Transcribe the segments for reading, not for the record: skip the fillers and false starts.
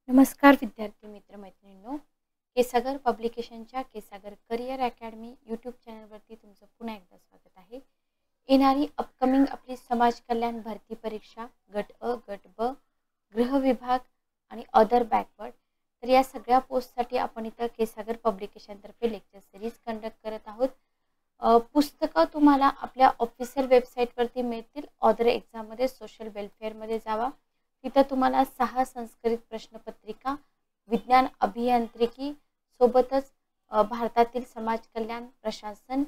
नमस्कार विद्यार्थी मित्र मैत्रिणींनो, केसागर पब्लिकेशनच्या केसागर करिअर अकॅडमी यूट्यूब चॅनलवरती तुमचं पुन्हा एकदा स्वागत आहे. येणारी अपकमिंग आपली समाज कल्याण भरती परीक्षा गट अ, गट ब, गृह विभाग आणि अदर बॅकवर्ड, तर या सगळ्या पोस्टसाठी आपण इथं केसागर पब्लिकेशनतर्फे लेक्चर सिरीज कंडक्ट करत आहोत. पुस्तकं तुम्हाला आपल्या ऑफिशियल वेबसाईटवरती मिळतील. अदर एक्झाममध्ये सोशल वेलफेअरमध्ये जावा, तिथं तुम्हाला 6 संस्करित प्रश्नपत्रिका, विज्ञान अभियांत्रिकी सोबतच भारतातील समाज कल्याण, प्रशासन,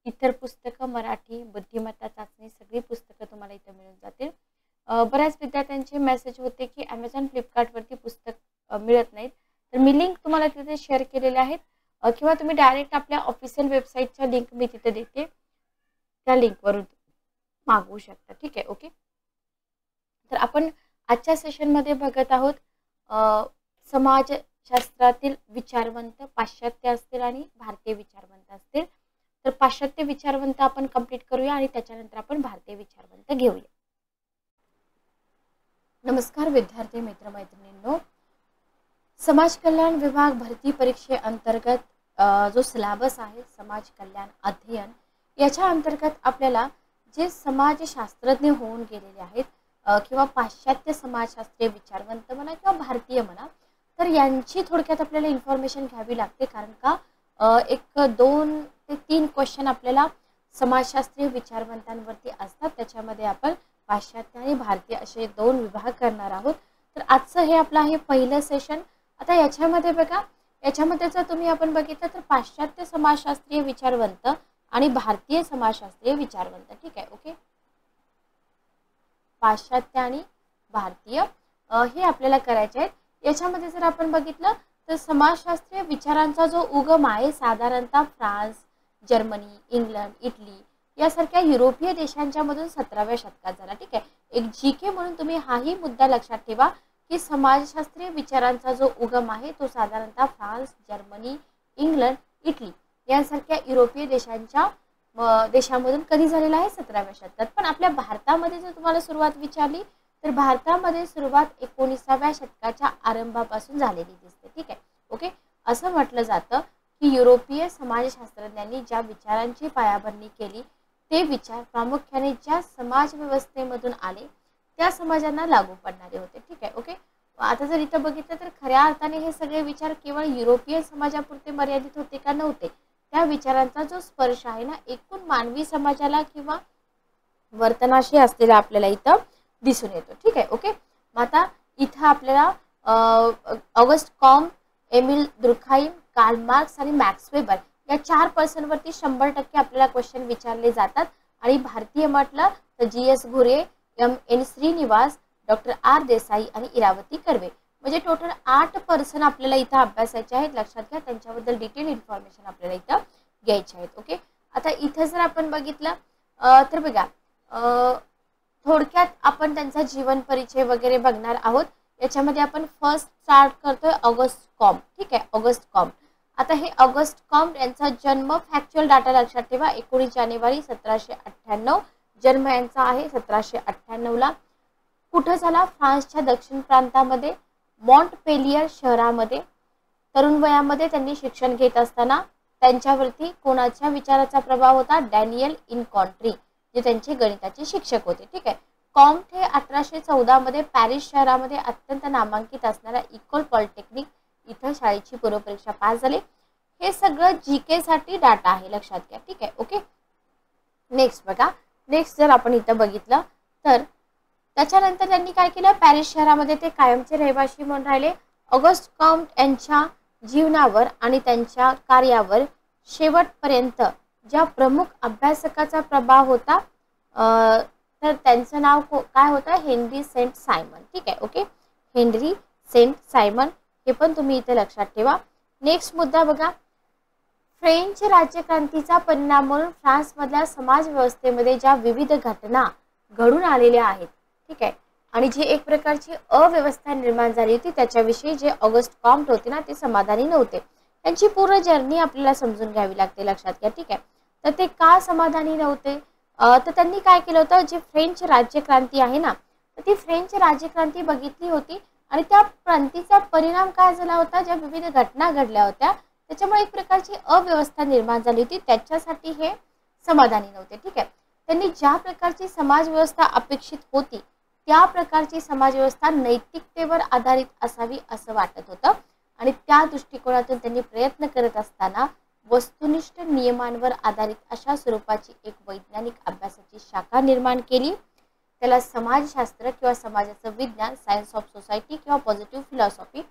इतर पुस्तकं, मराठी, बुद्धिमत्ता चाचणी सगळी पुस्तकं तुम्हाला इथं मिळून जातील. बऱ्याच विद्यार्थ्यांचे मेसेज होते की ॲमेझॉन फ्लिपकार्टवरती पुस्तक मिळत नाहीत, तर मी लिंक तुम्हाला तिथे शेअर केलेले आहेत किंवा तुम्ही डायरेक्ट आपल्या ऑफिशियल वेबसाईटच्या लिंक मी तिथे देते, त्या लिंकवरून मागवू शकता. ठीक आहे, ओके. तर आपण आजच्या सेशनमध्ये बघत आहोत समाजशास्त्रातील विचारवंत पाश्चात्य असतील आणि भारतीय विचारवंत असतील. तर पाश्चात्य विचारवंत आपण कंप्लीट करूया आणि त्याच्यानंतर आपण भारतीय विचारवंत घेऊया. नमस्कार विद्यार्थी मित्र मैत्रिणींनो, समाज कल्याण विभाग भरती परीक्षेअंतर्गत जो सिलेबस आहे समाज कल्याण अध्ययन, याच्या अंतर्गत आपल्याला जे समाजशास्त्रज्ञ होऊन गेलेले आहेत किंवा पाश्चात्य समाजशास्त्रीय विचारवंत म्हणा किंवा भारतीय म्हणा, तर यांची थोडक्यात आपल्याला इन्फॉर्मेशन घ्यावी लागते. कारण का 1, 2 ते 3 क्वेश्चन आपल्याला समाजशास्त्रीय विचारवंतांवरती असतात. त्याच्यामध्ये आपण पाश्चात्य आणि भारतीय असे 2 विभाग करणार आहोत. तर आजचं हे आपलं आहे पहिलं सेशन. आता याच्यामध्ये बघा, याच्यामध्ये जर तुम्ही आपण बघितलं तर पाश्चात्य समाजशास्त्रीय विचारवंत आणि भारतीय समाजशास्त्रीय विचारवंत. ठीक आहे, ओके. पाश्चात्य आणि भारतीय हे आपल्याला करायचे आहेत. याच्यामध्ये जर आपण बघितलं तर समाजशास्त्रीय विचारांचा जो उगम आहे साधारणतः फ्रान्स, जर्मनी, इंग्लंड, इटली यासारख्या युरोपीय देशांच्या मधून 17व्या शतकात झाला. ठीक आहे, एक जीके म्हणून तुम्ही हाही मुद्दा लक्षात ठेवा की समाजशास्त्रीय विचारांचा जो उगम आहे तो साधारणतः फ्रान्स, जर्मनी, इंग्लंड, इटली यांसारख्या युरोपीय देशामधून कधी झालेला आहे? 17व्या शतकात. पण आपल्या भारतामध्ये जर तुम्हाला सुरुवात विचारली तर भारतामध्ये सुरुवात 19व्या शतकाच्या आरंभापासून झालेली दिसते. ठीक आहे, ओके. असं म्हटलं जातं की युरोपीय समाजशास्त्रज्ञांनी ज्या विचारांची पायाभरणी केली ते विचार प्रामुख्याने ज्या समाज व्यवस्थेमधून आले त्या समाजांना लागू पडणारे होते. ठीक आहे, ओके. आता जर इथं बघितलं तर खऱ्या अर्थाने हे सगळे विचार केवळ युरोपीय समाजापुरते मर्यादित होते का? नव्हते. त्या विचारांचा जो स्पर्श आहे ना एकूण मानवी समाजाला किंवा वर्तनाशी असलेला आपल्याला इथं दिसून येतो. ठीक आहे, ओके. मग आता इथं आपल्याला August Comte, Emil दुर्खाइम, Karl Marx आणि मॅक्स वेबर या 4 पर्सनवरती 100% आपल्याला क्वेश्चन विचारले जातात. आणि भारतीय म्हटलं तर GS घुरे, M.N. Shrinivas, doctor R. Desai आणि इरावती कर्वे, म्हणजे टोटल 8 पर्सन आपल्याला इथं अभ्यासायचे आहेत. लक्षात घ्या, त्यांच्याबद्दल डिटेल इन्फॉर्मेशन आपल्याला इथं घ्यायची आहेत. ओके. आता इथं जर आपण बघितलं तर बघा, थोडक्यात आपण त्यांचा जीवन परिचय वगैरे बघणार आहोत. याच्यामध्ये आपण फर्स्ट स्टार्ट करतोय ऑगस्ट कॉम्ट. ठीक आहे, ऑगस्ट कॉम्ट. आता हे ऑगस्ट कॉम्ट यांचा जन्म, फॅक्च्युअल डाटा लक्षात ठेवा, 19 जानेवारी 1798 जन्म यांचा आहे. 1798ला कुठं झाला? फ्रान्सच्या दक्षिण प्रांतामध्ये मॉन्टपेलियर शहरामध्ये. तरुण वयामध्ये त्यांनी शिक्षण घेत असताना त्यांच्यावरती कोणाच्या विचाराचा प्रभाव होता? डॅनियल इनकॉन्ट्री, जे त्यांचे गणिताचे शिक्षक होते. ठीक आहे. कॉम्ट हे 1814 मध्ये पॅरिस शहरामध्ये अत्यंत नामांकित असणाऱ्या इकोल पॉलिटेक्निक इथं शाळेची पूर्वपरीक्षा पास झाले. हे सगळं जीके साठी डाटा आहे, लक्षात घ्या. ठीक आहे, ओके. नेक्स्ट बघा, नेक्स्ट जर आपण इथं बघितलं तर त्याच्यानंतर त्यांनी काय केलं? पॅरिस शहरामध्ये ते कायमचे रहिवासी म्हणून राहिले. ऑगस्ट कॉम्ट यांच्या जीवनावर आणि त्यांच्या कार्यावर शेवटपर्यंत ज्या प्रमुख अभ्यासकाचा प्रभाव होता तर त्यांचं नाव काय होतं? Henry Saint Simon. ठीक आहे, ओके. हेनरी सेंट सायमन, हे पण तुम्ही इथे लक्षात ठेवा. नेक्स्ट मुद्दा बघा, फ्रेंच राज्यक्रांतीचा परिणाम म्हणून फ्रान्समधल्या समाज व्यवस्थेमध्ये ज्या विविध घटना घडून आलेल्या आहेत, ठीक आहे, आणि जी एक प्रकारची अव्यवस्था निर्माण झाली होती त्याच्याविषयी जे ऑगस्ट कॉम्ट होते ना ते समाधानी नव्हते. त्यांची पूर्ण जर्नी आपल्याला समजून घ्यावी लागते, लक्षात घ्या. ठीक आहे. तर ते का समाधानी नव्हते? तर त्यांनी काय केलं होतं, जी फ्रेंच राज्यक्रांती आहे ना, तर ती फ्रेंच राज्यक्रांती बघितली होती आणि त्या क्रांतीचा परिणाम काय झाला होता, ज्या विविध घटना घडल्या होत्या त्याच्यामुळे एक प्रकारची अव्यवस्था निर्माण झाली होती, त्याच्यासाठी हे समाधानी नव्हते. ठीक आहे, त्यांनी ज्या प्रकारची समाज व्यवस्था अपेक्षित होती त्या प्रकारची समाज व्यवस्था नैतिकतेवर आधारित असावी असं वाटत होतं आणि त्या दृष्टिकोनातून त्यांनी प्रयत्न करत असताना वस्तुनिष्ठ नियमांवर आधारित अशा स्वरूपाची एक वैज्ञानिक अभ्यासाची शाखा निर्माण केली. त्याला समाजशास्त्र किंवा समाजाचं विज्ञान, सायन्स ऑफ सोसायटी किंवा पॉझिटिव्ह फिलॉसॉफी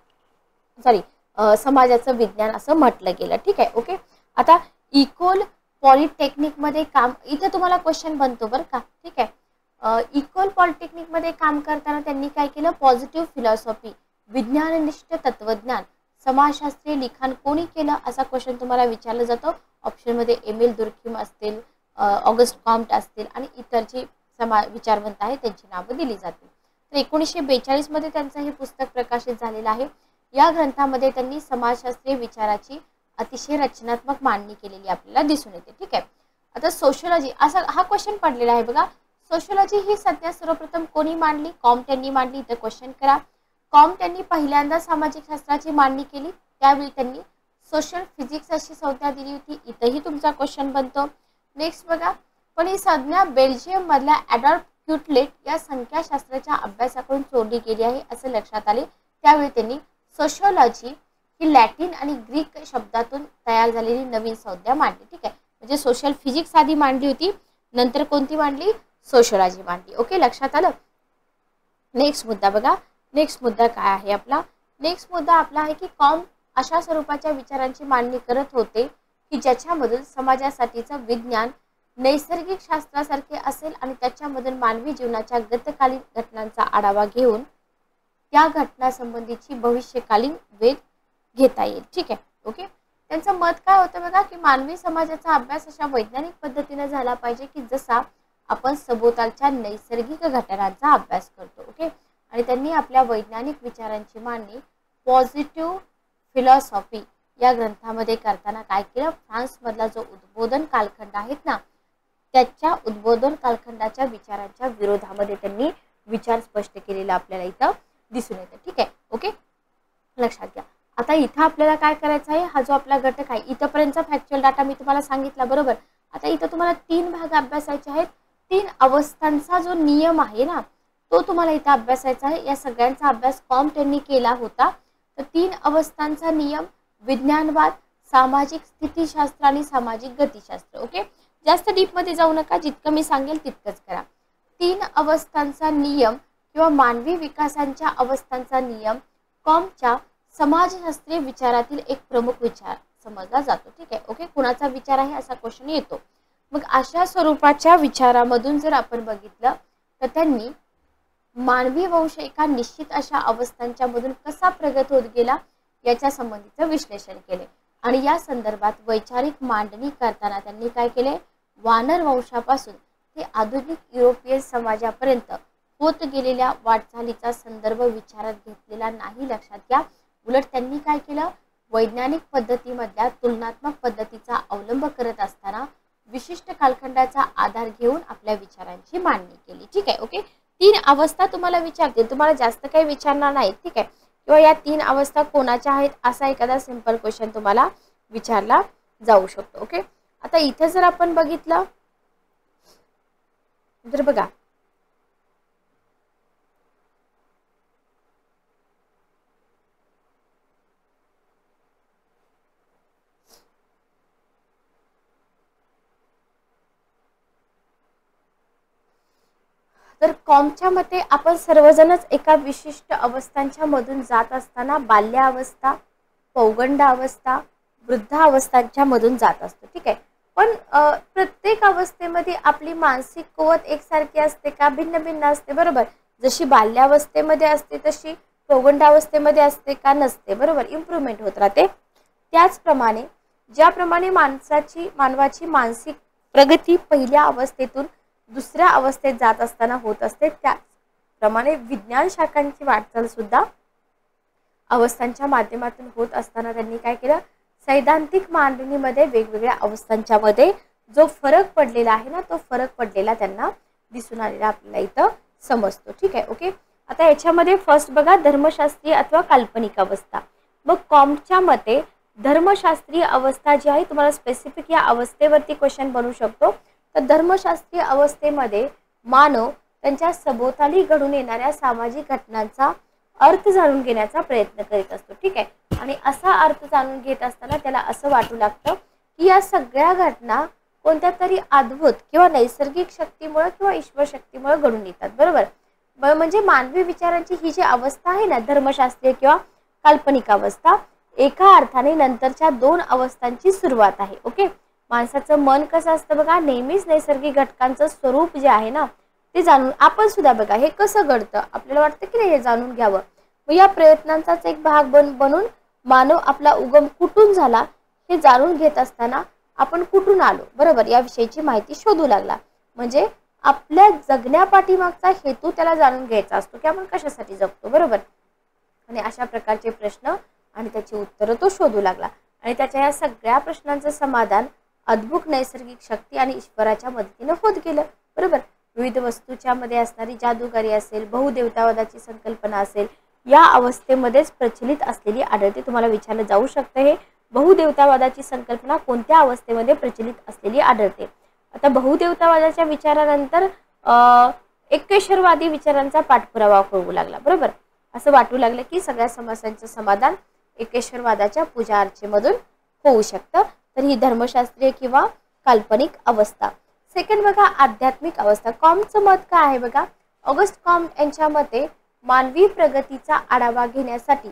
समाजाचं विज्ञान असं म्हटलं गेलं. ठीक आहे, ओके. आता इकोल पॉलिटेक्निकमध्ये काम, इथे तुम्हाला क्वेश्चन बनतो बरं का. ठीक आहे, इकोल पॉलिटेक्निकमध्ये काम करताना त्यांनी काय केलं, पॉझिटिव्ह फिलॉसॉफी, विज्ञाननिष्ठ तत्वज्ञान, समाजशास्त्रीय लिखाण कोणी केलं असा क्वेश्चन तुम्हाला विचारला जातो. ऑप्शनमध्ये एमिल दुर्खिम असतील, ऑगस्ट कॉम्ट असतील आणि इतर जे विचारवंत आहेत त्यांची नावं दिली जातील. तर 1942 मध्ये त्यांचं हे पुस्तक प्रकाशित झालेलं आहे. या ग्रंथामध्ये त्यांनी समाजशास्त्रीय विचाराची अतिशय रचनात्मक मांडणी केलेली आपल्याला दिसून येते. ठीक आहे, आता सोशिओलॉजी असा हा क्वेश्चन पडलेला आहे बघा. सोशिओलॉजी ही संज्ञा सर्वप्रथम कोणी मांडली, कॉम्ट यांनी मांडली. इथं क्वेश्चन करा. कॉम्ट यांनी पहिल्यांदा सामाजिक शास्त्राची मांडणी केली, त्यावेळी त्यांनी सोशल फिजिक्स अशी संज्ञा दिली होती. इथंही तुमचा क्वेश्चन बनतो. नेक्स्ट बघा, पण ही संज्ञा बेल्जियम मधल्या ॲडॉल्फ क्युटलेट या संख्याशास्त्राच्या अभ्यासाकडून चोरली गेली आहे असं लक्षात आले. त्यावेळी त्यांनी सोशिओलॉजी ही लॅटिन आणि ग्रीक शब्दातून तयार झालेली नवीन संज्ञा मांडली. ठीक आहे, म्हणजे सोशल फिजिक्स आधी मांडली होती, नंतर कोणती मांडली, सोशिओलॉजी मांडली. ओके, लक्षात आलं. नेक्स्ट मुद्दा बघा. नेक्स्ट मुद्दा काय आहे आपला, नेक्स्ट मुद्दा आपला आहे की कॉम्ट अशा स्वरूपाच्या विचारांची मांडणी करत होते की ज्याच्यामधून समाजासाठीचं विज्ञान नैसर्गिक शास्त्रासारखे असेल आणि त्याच्यामधून मानवी जीवनाच्या गतकालीन घटनांचा आढावा घेऊन त्या घटनासंबंधीची भविष्यकालीन वेध घेता येईल. ठीक आहे, ओके. त्यांचं मत काय होतं बघा की मानवी समाजाचा अभ्यास अशा वैज्ञानिक पद्धतीने झाला पाहिजे की जसा आपण सभोवतालच्या नैसर्गिक घटनांचा अभ्यास करतो. ओके, आणि त्यांनी आपल्या वैज्ञानिक विचारांची मांडणी पॉझिटिव्ह फिलॉसॉफी या ग्रंथामध्ये करताना काय केलं, फ्रान्समधला जो उद्बोधन कालखंड आहेत ना त्याच्या उद्बोधन कालखंडाच्या विचारांच्या विरोधामध्ये त्यांनी विचार स्पष्ट केलेला आपल्याला इथं दिसून येतं. ठीक आहे, ओके, लक्षात घ्या. आता इथं आपल्याला काय करायचं आहे, हा जो आपला घटक आहे इथंपर्यंतचा फॅक्च्युअल डाटा मी तुम्हाला सांगितला बरोबर. आता इथं तुम्हाला 3 भाग अभ्यासायचे आहेत. 3 अवस्थांचा जो नियम आहे ना तो तुम्हाला इथं अभ्यासायचा आहे. या सगळ्यांचा अभ्यास कॉम्ट यांनी केला होता. तर 3 अवस्थांचा नियम, विज्ञानवाद, सामाजिक स्थितीशास्त्र आणि सामाजिक गतिशास्त्र. ओके, जास्त डीपमध्ये जाऊ नका, जितकं मी सांगेल तितकंच करा. 3 अवस्थांचा नियम किंवा मानवी विकासांच्या अवस्थांचा नियम कॉम्टच्या समाजशास्त्रीय विचारातील एक प्रमुख विचार समजला जातो. ठीक आहे, ओके. कुणाचा विचार आहे असा क्वेश्चन येतो. मग अशा स्वरूपाच्या विचारामधून जर आपण बघितलं तर त्यांनी मानवी वंश एका निश्चित अशा अवस्थांच्या मधून कसा प्रगत होत गेला याच्या संबंधीचं विश्लेषण केले आणि या संदर्भात वैचारिक मांडणी करताना त्यांनी काय केले, वानर वंशापासून ते आधुनिक युरोपियन समाजापर्यंत होत गेलेल्या वाटचालीचा संदर्भ विचारात घेतलेला नाही. लक्षात घ्या. उलट त्यांनी काय केलं, वैज्ञानिक पद्धतीमधल्या तुलनात्मक पद्धतीचा अवलंब करत असताना विशिष्ट कालखंडाचा आधार घेऊन आपल्या विचारांची मांडणी केली. ठीक आहे, ओके. 3 अवस्था तुम्हाला विचारतील, तुम्हाला जास्त काही विचारणार नाही. ठीक आहे, किंवा या 3 अवस्था कोणाच्या आहेत असा एखादा सिंपल क्वेश्चन तुम्हाला विचारला जाऊ शकतो. ओके, आता इथे जर आपण बघितलं तर बघा तर कॉम्टच्या मते आपण सर्वजणच एका विशिष्ट अवस्थांच्या मधून जात असताना बाल्यावस्था, पौगंडावस्था, वृद्धावस्थांच्या मधून जात असतो. ठीक आहे, पण प्रत्येक अवस्थेमध्ये आपली मानसिक कुवत एकसारखी असते का, भिन्न भिन्न असते बरोबर. जशी बाल्यावस्थेमध्ये असते तशी पौगंडावस्थेमध्ये असते का, नसते बरोबर. इम्प्रूव्हमेंट होत राहते. त्याचप्रमाणे ज्याप्रमाणे मानवाची मानसिक प्रगती पहिल्या अवस्थेतून दुसऱ्या अवस्थेत जात असताना होत असते त्याचप्रमाणे विज्ञान शाखांची वाटचाल सुद्धा अवस्थांच्या माध्यमातून होत असताना त्यांनी काय केलं, सैद्धांतिक मांडणीमध्ये वेगवेगळ्या अवस्थांच्या मध्ये जो फरक पडलेला आहे ना तो फरक पडलेला त्यांना दिसून आलेला आपल्याला इथं समजतो. ठीक आहे, ओके. आता याच्यामध्ये फर्स्ट बघा धर्मशास्त्रीय अथवा काल्पनिक अवस्था. मग कॉमच्या मते धर्मशास्त्रीय अवस्था जी आहे, तुम्हाला स्पेसिफिक या अवस्थेवरती क्वेश्चन बनू शकतो. तर धर्मशास्त्रीय अवस्थेमध्ये मानव त्यांच्या सभोवताली घडून येणाऱ्या सामाजिक घटनांचा अर्थ जाणून घेण्याचा प्रयत्न करीत असतो. ठीक आहे. आणि असा अर्थ जाणून घेत असताना त्याला असं वाटू लागतं की या सगळ्या घटना कोणत्या तरी अद्भुत किंवा नैसर्गिक शक्तीमुळे किंवा ईश्वर शक्तीमुळे घडून येतात. बरोबर. म्हणजे मानवी विचारांची ही जी अवस्था आहे ना, धर्मशास्त्रीय किंवा काल्पनिक अवस्था, एका अर्थाने नंतरच्या दोन अवस्थांची सुरुवात आहे. ओके. माणसाचं मन कसं असतं बघा, नेहमीच नैसर्गिक घटकांचं स्वरूप जे आहे ना ते जाणून, आपण सुद्धा बघा हे कसं घडतं, आपल्याला वाटतं की नाही हे जाणून घ्यावं. मग या प्रयत्नांचाच एक भाग बनून मानव आपला उगम कुठून झाला हे जाणून घेत असताना आपण कुठून आलो, बरोबर, याविषयीची माहिती शोधू लागला. म्हणजे आपल्या जगण्यापाठीमागचा हेतू त्याला जाणून घ्यायचा असतो की आपण कशासाठी जगतो. बरोबर. आणि अशा प्रकारचे प्रश्न आणि त्याची उत्तरं तो शोधू लागला. आणि त्याच्या या सगळ्या प्रश्नांचं समाधान अद्भुत नैसर्गिक शक्ती आणि ईश्वराच्या मदतीने होत गेलं. बरोबर. विविध वस्तूच्या मध्ये असणारी जादूगारी असेल, बहुदेवतावादाची संकल्पना असेल, या अवस्थेमध्येच प्रचलित असलेली आढळते. तुम्हाला विचारलं जाऊ शकतं हे बहुदेवतावादाची संकल्पना कोणत्या अवस्थेमध्ये प्रचलित असलेली आढळते. आता बहुदेवतावादाच्या विचारानंतर एकेश्वरवादी विचारांचा पाठपुरावा होऊ लागला. बरोबर. असं वाटू लागलं की सगळ्या समस्यांचं समाधान एकेश्वरवादाच्या पूजा अर्चेमधून होऊ शकतं. तर ही धर्मशास्त्रीय किंवा काल्पनिक अवस्था. सेकंड बघा आध्यात्मिक अवस्था. कॉमचं मत काय आहे बघा. ऑगस्ट कॉम्ट यांच्या मते मानवी प्रगतीचा आढावा घेण्यासाठी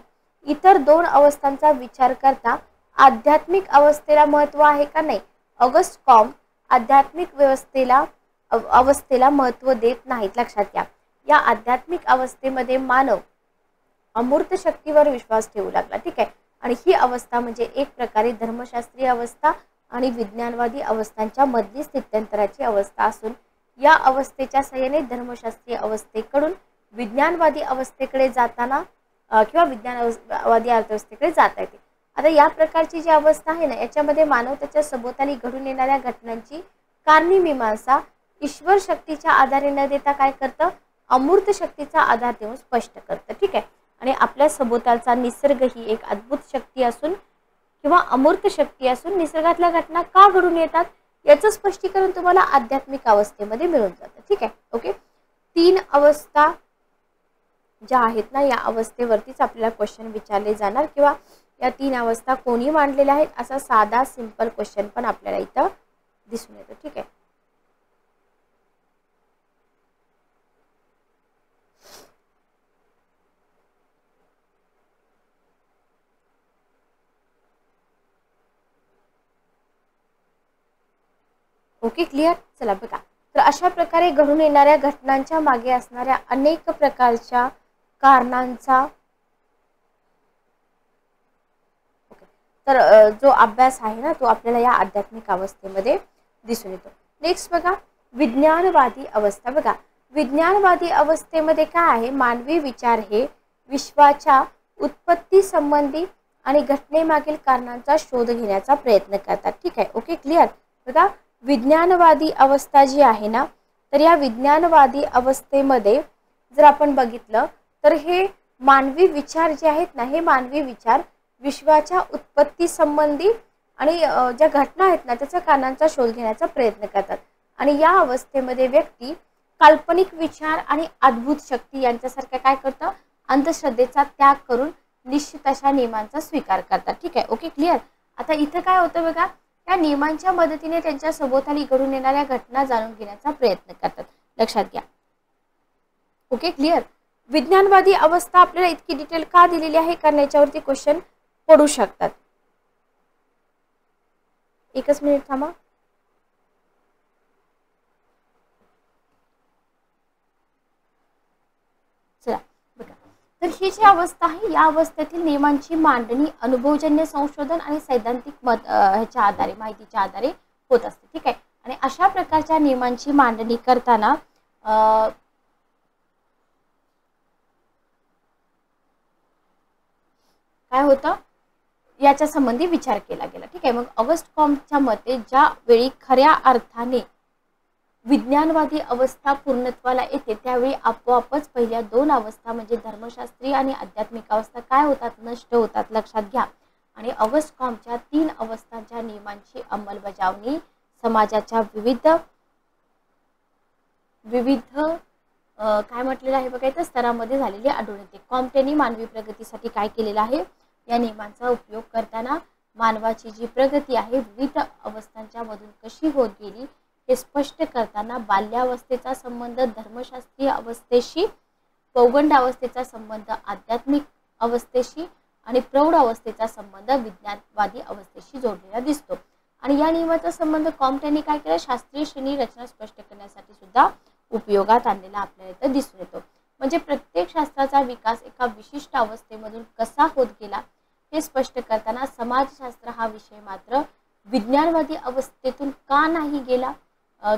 इतर दोन अवस्थांचा विचार करता आध्यात्मिक अवस्थेला महत्त्व आहे का नाही. ऑगस्ट कॉम्ट आध्यात्मिक अवस्थेला महत्त्व देत नाहीत. लक्षात घ्या. या आध्यात्मिक अवस्थेमध्ये मानव अमूर्त शक्तीवर विश्वास ठेवू लागला. ठीक आहे. आणि ही अवस्था म्हणजे एक प्रकारे धर्मशास्त्रीय अवस्था आणि विज्ञानवादी अवस्थांच्या मधली स्थित्यंतराची अवस्था असून या अवस्थेच्या सहाय्याने धर्मशास्त्रीय अवस्थेकडून विज्ञानवादी अवस्थेकडे जाताना किंवा विज्ञानवादी अर्थव्यवस्थेकडे जाता येते. आता या प्रकारची जी अवस्था आहे ना, याच्यामध्ये मानव त्याच्या सभोवताली घडून येणाऱ्या घटनांची कारणी-मीमांसा ईश्वर शक्तीच्या आधारे न देता काय करतं, अमूर्त शक्तीचा आधार देऊन स्पष्ट करतं. ठीक आहे. आणि आपल्या सभोवतालचा निसर्ग ही एक अद्भुत शक्ती असून किंवा अमूर्त शक्ती असून निसर्गातल्या घटना का घडून येतात याचं स्पष्टीकरण तुम्हाला आध्यात्मिक अवस्थेमध्ये मिळून जातं. ठीक आहे. ओके. तीन अवस्था ज्या आहेत ना, या अवस्थेवरतीच आपल्याला क्वेश्चन विचारले जाणार किंवा या तीन अवस्था कोणी मांडलेल्या आहेत असा साधा सिंपल क्वेश्चन पण आपल्याला इथं दिसून येतो. ठीक आहे. ओके. क्लिअर. चला बघा. तर अशा प्रकारे घडून येणाऱ्या घटनांच्या मागे असणाऱ्या अनेक प्रकारच्या कारणांचा तर जो अभ्यास आहे ना तो आपल्याला या आध्यात्मिक अवस्थेमध्ये दिसून येतो. नेक्स्ट बघा विज्ञानवादी अवस्था. बघा विज्ञानवादी अवस्थेमध्ये काय आहे, मानवी विचार हे विश्वाच्या उत्पत्ती संबंधी आणि घटनेमागील कारणांचा शोध घेण्याचा प्रयत्न करतात. ठीक आहे. ओके. क्लिअर. बघा विज्ञानवादी अवस्था जी आहे ना, तर या विज्ञानवादी अवस्थेमध्ये जर आपण बघितलं तर हे मानवी विचार जे आहेत ना, हे मानवी विचार विश्वाच्या उत्पत्ती संबंधी आणि ज्या घटना आहेत ना त्याच्या कारणांचा शोध घेण्याचा प्रयत्न करतात. आणि या अवस्थेमध्ये व्यक्ती काल्पनिक विचार आणि अद्भुत शक्ती यांच्यासारख्या काय करतं, अंधश्रद्धेचा त्याग करून निश्चित अशा नियमांचा स्वीकार करतात. ठीक आहे. ओके. क्लिअर. आता इथं काय होतं बघा, त्या नियमांच्या मदतीने त्यांच्या सभोवताली घडून येणाऱ्या घटना जाणून घेण्याचा प्रयत्न करतात. लक्षात घ्या. ओके. क्लिअर. विज्ञानवादी अवस्था आपल्याला इतकी डिटेल का दिलेली आहे कारण याच्यावरती क्वेश्चन पडू शकतात. एकच मिनिट थांबा. चला बघा. तर ही जी अवस्था आहे या अवस्थेतील नियमांची मांडणी अनुभवजन्य संशोधन आणि सैद्धांतिक ह्याच्या आधारे माहितीच्या आधारे होत असते. ठीक आहे. आणि अशा प्रकारच्या नियमांची मांडणी करताना काय होतं याच्या संबंधी विचार केला गेला. ठीक आहे. मग ऑगस्ट कॉम्टच्या मते ज्या वेळी खऱ्या अर्थाने विज्ञानवादी अवस्था पूर्णत्वाला येते त्यावेळी आपोआपच पहिल्या दोन अवस्था म्हणजे धर्मशास्त्रीय आणि आध्यात्मिक अवस्था काय होतात, नष्ट होतात, लक्षात घ्या. आणि ऑगस्ट कॉम्टच्या 3 अवस्थांच्या नियमांची अंमलबजावणी समाजाच्या विविध विविध काय म्हटलेलं आहे बघा इथं स्तरामध्ये झालेली आढळून येते. कॉम्टने मानवी प्रगतीसाठी काय केलेलं आहे, या नियमांचा उपयोग करताना मानवाची जी प्रगती आहे विविध अवस्थांच्या मधून कशी होत गेली हे स्पष्ट करताना बाल्यावस्थेचा संबंध धर्मशास्त्रीय अवस्थेशी, पौगंड अवस्थेचा संबंध आध्यात्मिक अवस्थेशी आणि प्रौढ अवस्थेचा संबंध विज्ञानवादी अवस्थेशी जोडलेला दिसतो. आणि या नियमाचा संबंध कॉम्टने काय केलं, शास्त्रीय श्रेणी रचना स्पष्ट करण्यासाठी सुद्धा उपयोगात आणलेला आपल्याला इथं दिसून येतो. म्हणजे प्रत्येक शास्त्राचा विकास एका विशिष्ट अवस्थेमधून कसा होत गेला हे स्पष्ट करताना समाजशास्त्र हा विषय मात्र विज्ञानवादी अवस्थेतून का नाही गेला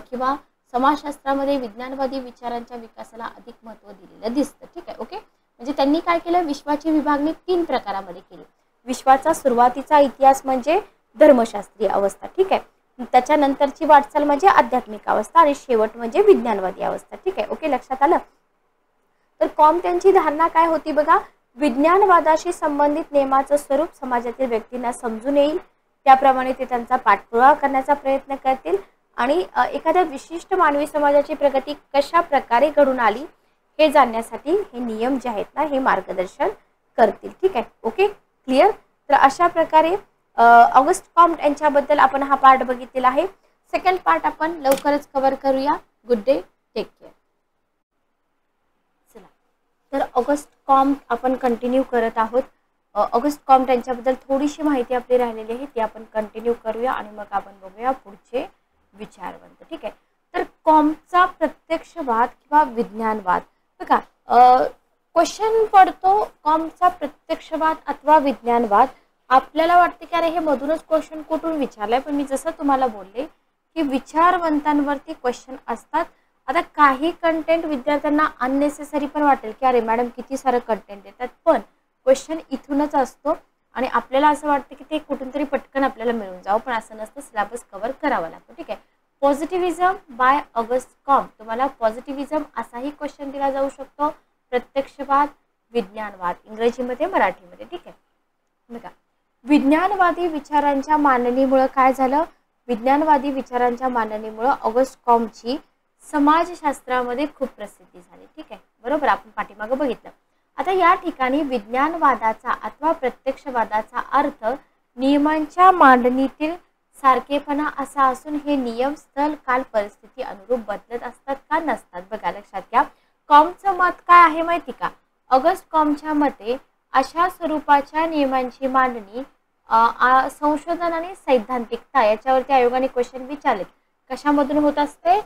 किंवा समाजशास्त्रामध्ये विज्ञानवादी विचारांच्या विकासाला अधिक महत्त्व दिलेलं दिसतं. ठीक आहे, ओके. म्हणजे त्यांनी काय केलं, विश्वाची विभागणी 3 प्रकारामध्ये केली. विश्वाचा सुरुवातीचा इतिहास म्हणजे धर्मशास्त्रीय अवस्था, ठीक आहे. त्याच्यानंतरची वाटचाल म्हणजे आध्यात्मिक अवस्था आणि शेवट म्हणजे विज्ञानवादी अवस्था. ठीक आहे, ओके, लक्षात आलं. तर कॉम्टची धारणा काय होती बघा, विज्ञानवादाशी संबंधित नियमाचं स्वरूप समाजातील व्यक्तींना समजून येईल त्याप्रमाणे ते त्यांचा पाठपुरावा करण्याचा प्रयत्न करतील आणि एखाद्या विशिष्ट मानवी समाजाची प्रगती कशा प्रकारे घडून आली हे जाणण्यासाठी हे नियम जे आहेत ना हे मार्गदर्शन करतील. ठीक आहे, ओके, क्लिअर. तर अशा प्रकारे ऑगस्ट कॉम्ट यांच्याबद्दल आपण हा पार्ट बघितलेला आहे. सेकंड पार्ट आपण लवकरच कव्हर करूया. Good day, take care. चला, तर ऑगस्ट कॉम्ट आपण कंटिन्यू करत आहोत. ऑगस्ट कॉम्ट यांच्याबद्दल थोडीशी माहिती आपली राहिलेली आहे ती आपण कंटिन्यू करूया आणि मग आपण बघूया पुढचे विचारवंत. ठीक आहे, तर कॉम्टचा प्रत्यक्षवाद किंवा विज्ञानवाद बघा, क्वेश्चन पडतो कॉम्टचा प्रत्यक्षवाद अथवा विज्ञानवाद. आपल्याला वाटते की अरे हे मधूनच क्वेश्चन कुठून विचारलाय, पण मी जसं तुम्हाला बोलले की विचारवंतांवरती क्वेश्चन असतात. आता काही कंटेंट विद्यार्थ्यांना अननेसेसरी पण वाटेल की अरे मॅडम किती सारं कंटेंट देतात, पण क्वेश्चन इथूनच असतो आणि आपल्याला असं वाटतं की ते कुठून तरी पटकन आपल्याला मिळून जावं, पण असं नसतं, सिलेबस कव्हर करावा लागतो. ठीक आहे, पॉझिटिव्हिझम बाय ऑगस्ट कॉम्ट. तुम्हाला पॉझिटिव्हिझम असाही क्वेश्चन दिला जाऊ शकतो, प्रत्यक्षवाद, विज्ञानवाद, इंग्रजीमध्ये मराठीमध्ये. ठीक आहे, बघा, विज्ञानवादी विचारांच्या मांडणीमुळे काय झालं, विज्ञानवादी विचारांच्या मांडणीमुळे ऑगस्ट कॉम्टची समाजशास्त्रामध्ये खूप प्रसिद्धी झाली. ठीक आहे, बरोबर, आपण पाठीमागं बघितलं. आता या ठिकाणी विज्ञानवादाचा अथवा प्रत्यक्षवादाचा अर्थ नियमांच्या मांडणीतील सारखेपणा असा असून हे नियम स्थल काल परिस्थिती अनुरूप बदलत असतात का नसतात. बघा, लक्षात घ्या, कॉम्टचं मत काय आहे माहिती का, ऑगस्ट कॉम्टच्या मते अशा स्वरूपाच्या नियमांची मांडणी संशोधन आणि सैद्धांतिकता याच्यावरती आयोगाने क्वेश्चन विचारले कशामधून होत असते,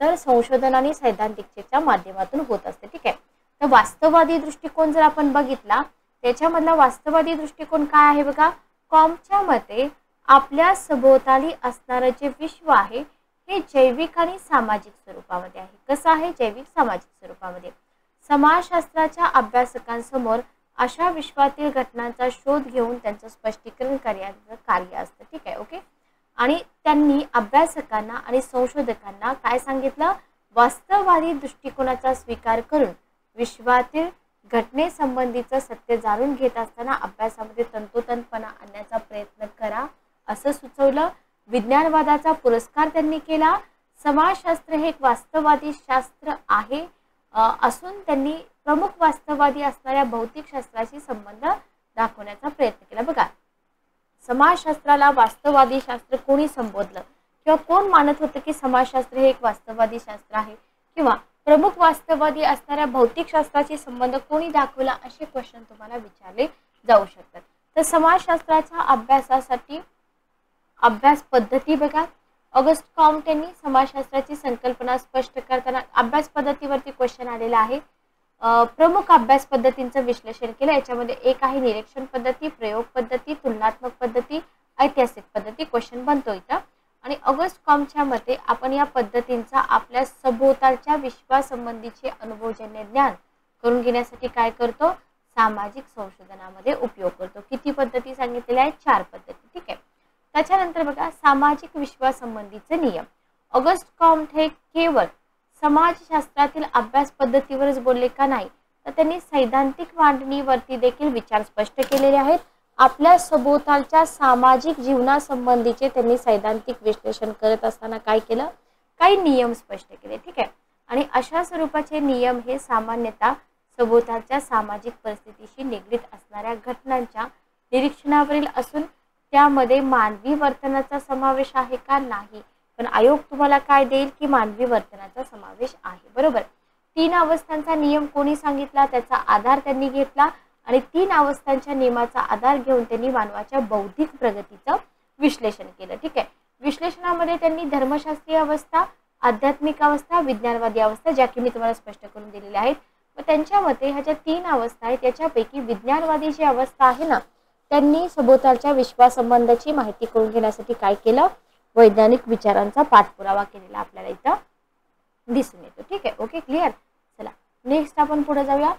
तर संशोधन आणि सैद्धांतिकतेच्या माध्यमातून होत असते. ठीक आहे, तर वास्तववादी दृष्टिकोन जर आपण बघितला त्याच्यामधला वास्तववादी दृष्टिकोन काय आहे बघा, कॉम्टच्या मते आपल्या सभोवताली असणारं जे विश्व आहे हे जैविक आणि सामाजिक स्वरूपामध्ये आहे. कसं आहे, जैविक सामाजिक स्वरूपामध्ये. समाजशास्त्राच्या अभ्यासकांसमोर अशा विश्वातील घटनांचा शोध घेऊन त्यांचं स्पष्टीकरण करण्याचं कार्य असतं. ठीक आहे, ओके. आणि त्यांनी अभ्यासकांना आणि संशोधकांना काय सांगितलं, वास्तववादी दृष्टिकोनाचा स्वीकार करून विश्वातील घटनेसंबंधीचं सत्य जाणून घेत असताना अभ्यासामध्ये तंतोतंतपणा आणण्याचा प्रयत्न करा असं सुचवलं. विज्ञानवादाचा पुरस्कार त्यांनी केला. समाजशास्त्र हे एक वास्तववादी शास्त्र आहे असून त्यांनी प्रमुख वास्तववादी असणाऱ्या भौतिकशास्त्राशी संबंध दाखवण्याचा प्रयत्न केला. बघा, समाजशास्त्राला वास्तववादी शास्त्र कोणी संबोधलं किंवा कोण मानत होतं की समाजशास्त्र हे एक वास्तववादी शास्त्र आहे किंवा प्रमुख वास्तववादी असणाऱ्या भौतिकशास्त्राशी संबंध कोणी दाखवला, असे क्वेश्चन तुम्हाला विचारले जाऊ शकतात. तर समाजशास्त्राच्या अभ्यासासाठी अभ्यास पद्धती बघा, ऑगस्ट कॉम्ट यांनी समाजशास्त्राची संकल्पना स्पष्ट करताना अभ्यास पद्धतीवरती क्वेश्चन आलेला आहे. प्रमुख अभ्यास पद्धतींचं विश्लेषण केलं. याच्यामध्ये एक आहे निरीक्षण पद्धती, प्रयोग पद्धती, तुलनात्मक पद्धती, ऐतिहासिक पद्धती. क्वेश्चन बनतो इथं. आणि ऑगस्ट कॉम्टच्या मते आपण या पद्धतींचा आपल्या सभोवतालच्या विश्वासंबंधीचे अनुभवजन्य ज्ञान करून घेण्यासाठी काय करतो, सामाजिक संशोधनामध्ये उपयोग करतो. किती पद्धती सांगितलेल्या आहेत, 4 पद्धती. ठीक आहे, त्याच्यानंतर बघा, सामाजिक विश्वासंबंधीचे नियम. ऑगस्ट कॉम्ट हे केवळ समाजशास्त्रातील अभ्यास पद्धतीवरच बोलले का नाही, तर त्यांनी सैद्धांतिक मांडणीवरती देखील विचार स्पष्ट केलेले आहेत. आपल्या सभोवतालच्या सामाजिक जीवनासंबंधीचे त्यांनी सैद्धांतिक विश्लेषण करत असताना काय केलं, काही नियम स्पष्ट केले. ठीक आहे. आणि अशा स्वरूपाचे नियम हे सामान्यतः सभोवतालच्या सामाजिक परिस्थितीशी निगडीत असणाऱ्या घटनांच्या निरीक्षणावरील असून त्यामध्ये मानवी वर्तनाचा समावेश आहे का नाही. पण आयोग तुम्हाला काय देईल की मानवी वर्तनाचा समावेश आहे. बरोबर. 3 अवस्थांचा नियम कोणी सांगितला, त्याचा आधार त्यांनी घेतला आणि 3 अवस्थांच्या नियमाचा आधार घेऊन त्यांनी मानवाच्या बौद्धिक प्रगतीचं विश्लेषण केलं. ठीक आहे. विश्लेषणामध्ये त्यांनी धर्मशास्त्रीय अवस्था, आध्यात्मिक अवस्था, विज्ञानवादी अवस्था, ज्या की मी तुम्हाला स्पष्ट करून दिलेल्या आहेत. व त्यांच्या मते ह्या ज्या 3 अवस्था आहेत याच्यापैकी विज्ञानवादी जी अवस्था आहे ना, त्यांनी सभोवतालच्या विश्वासंबंधाची माहिती करून घेण्यासाठी काय केलं, वैज्ञानिक विचारांचा पाठपुरावा केलेला आपल्याला इथं दिसून येतो. ठीक आहे. Okay, clear. चला नेक्स्ट आपण पुढे जाऊया.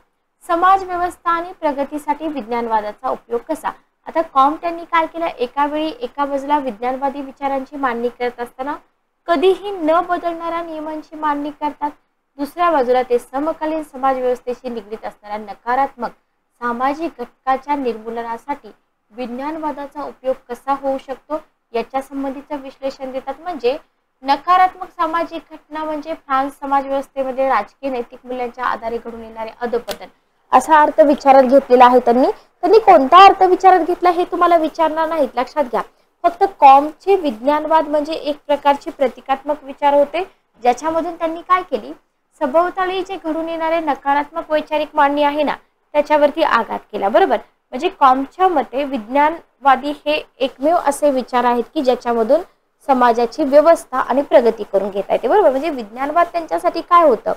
समाज व्यवस्था आणि प्रगतीसाठी विज्ञानवादाचा उपयोग कसा. आता कॉम्ट यांनी काय केलं, एका वेळी एका बाजूला विज्ञानवादी विचारांची मांडणी करत असताना कधीही न बदलणाऱ्या नियमांची मांडणी करतात, दुसऱ्या बाजूला ते समकालीन समाज व्यवस्थेशी निगडीत असणाऱ्या नकारात्मक सामाजिक घटकाच्या निर्मूलनासाठी विज्ञानवादाचा उपयोग कसा होऊ शकतो याच्या संबंधीचं विश्लेषण देतात. म्हणजे नकारात्मक सामाजिक घटना म्हणजे फ्रान्स समाज व्यवस्थेमध्ये राजकीय नैतिक मूल्यांच्या आधारे घडून येणारे अधपतन, असा अर्थ विचारात घेतलेला आहे. त्यांनी कोणता अर्थ विचारात घेतला हे तुम्हाला विचारणार नाहीत, लक्षात घ्या. फक्त कॉम्टचे विज्ञानवाद म्हणजे एक प्रकारचे प्रतिकात्मक विचार होते, ज्याच्यामधून त्यांनी काय केली, सभोवताली जे घडून येणारे नकारात्मक वैचारिक मांडणी आहे ना, त्याच्यावरती आघात केला. बरोबर. म्हणजे कॉम्टच्या मते विज्ञानवादी हे एकमेव असे विचार आहेत की ज्याच्यामधून समाजाची व्यवस्था आणि प्रगती करून घेता येते. बरोबर. म्हणजे विज्ञानवाद त्यांच्यासाठी काय होतं,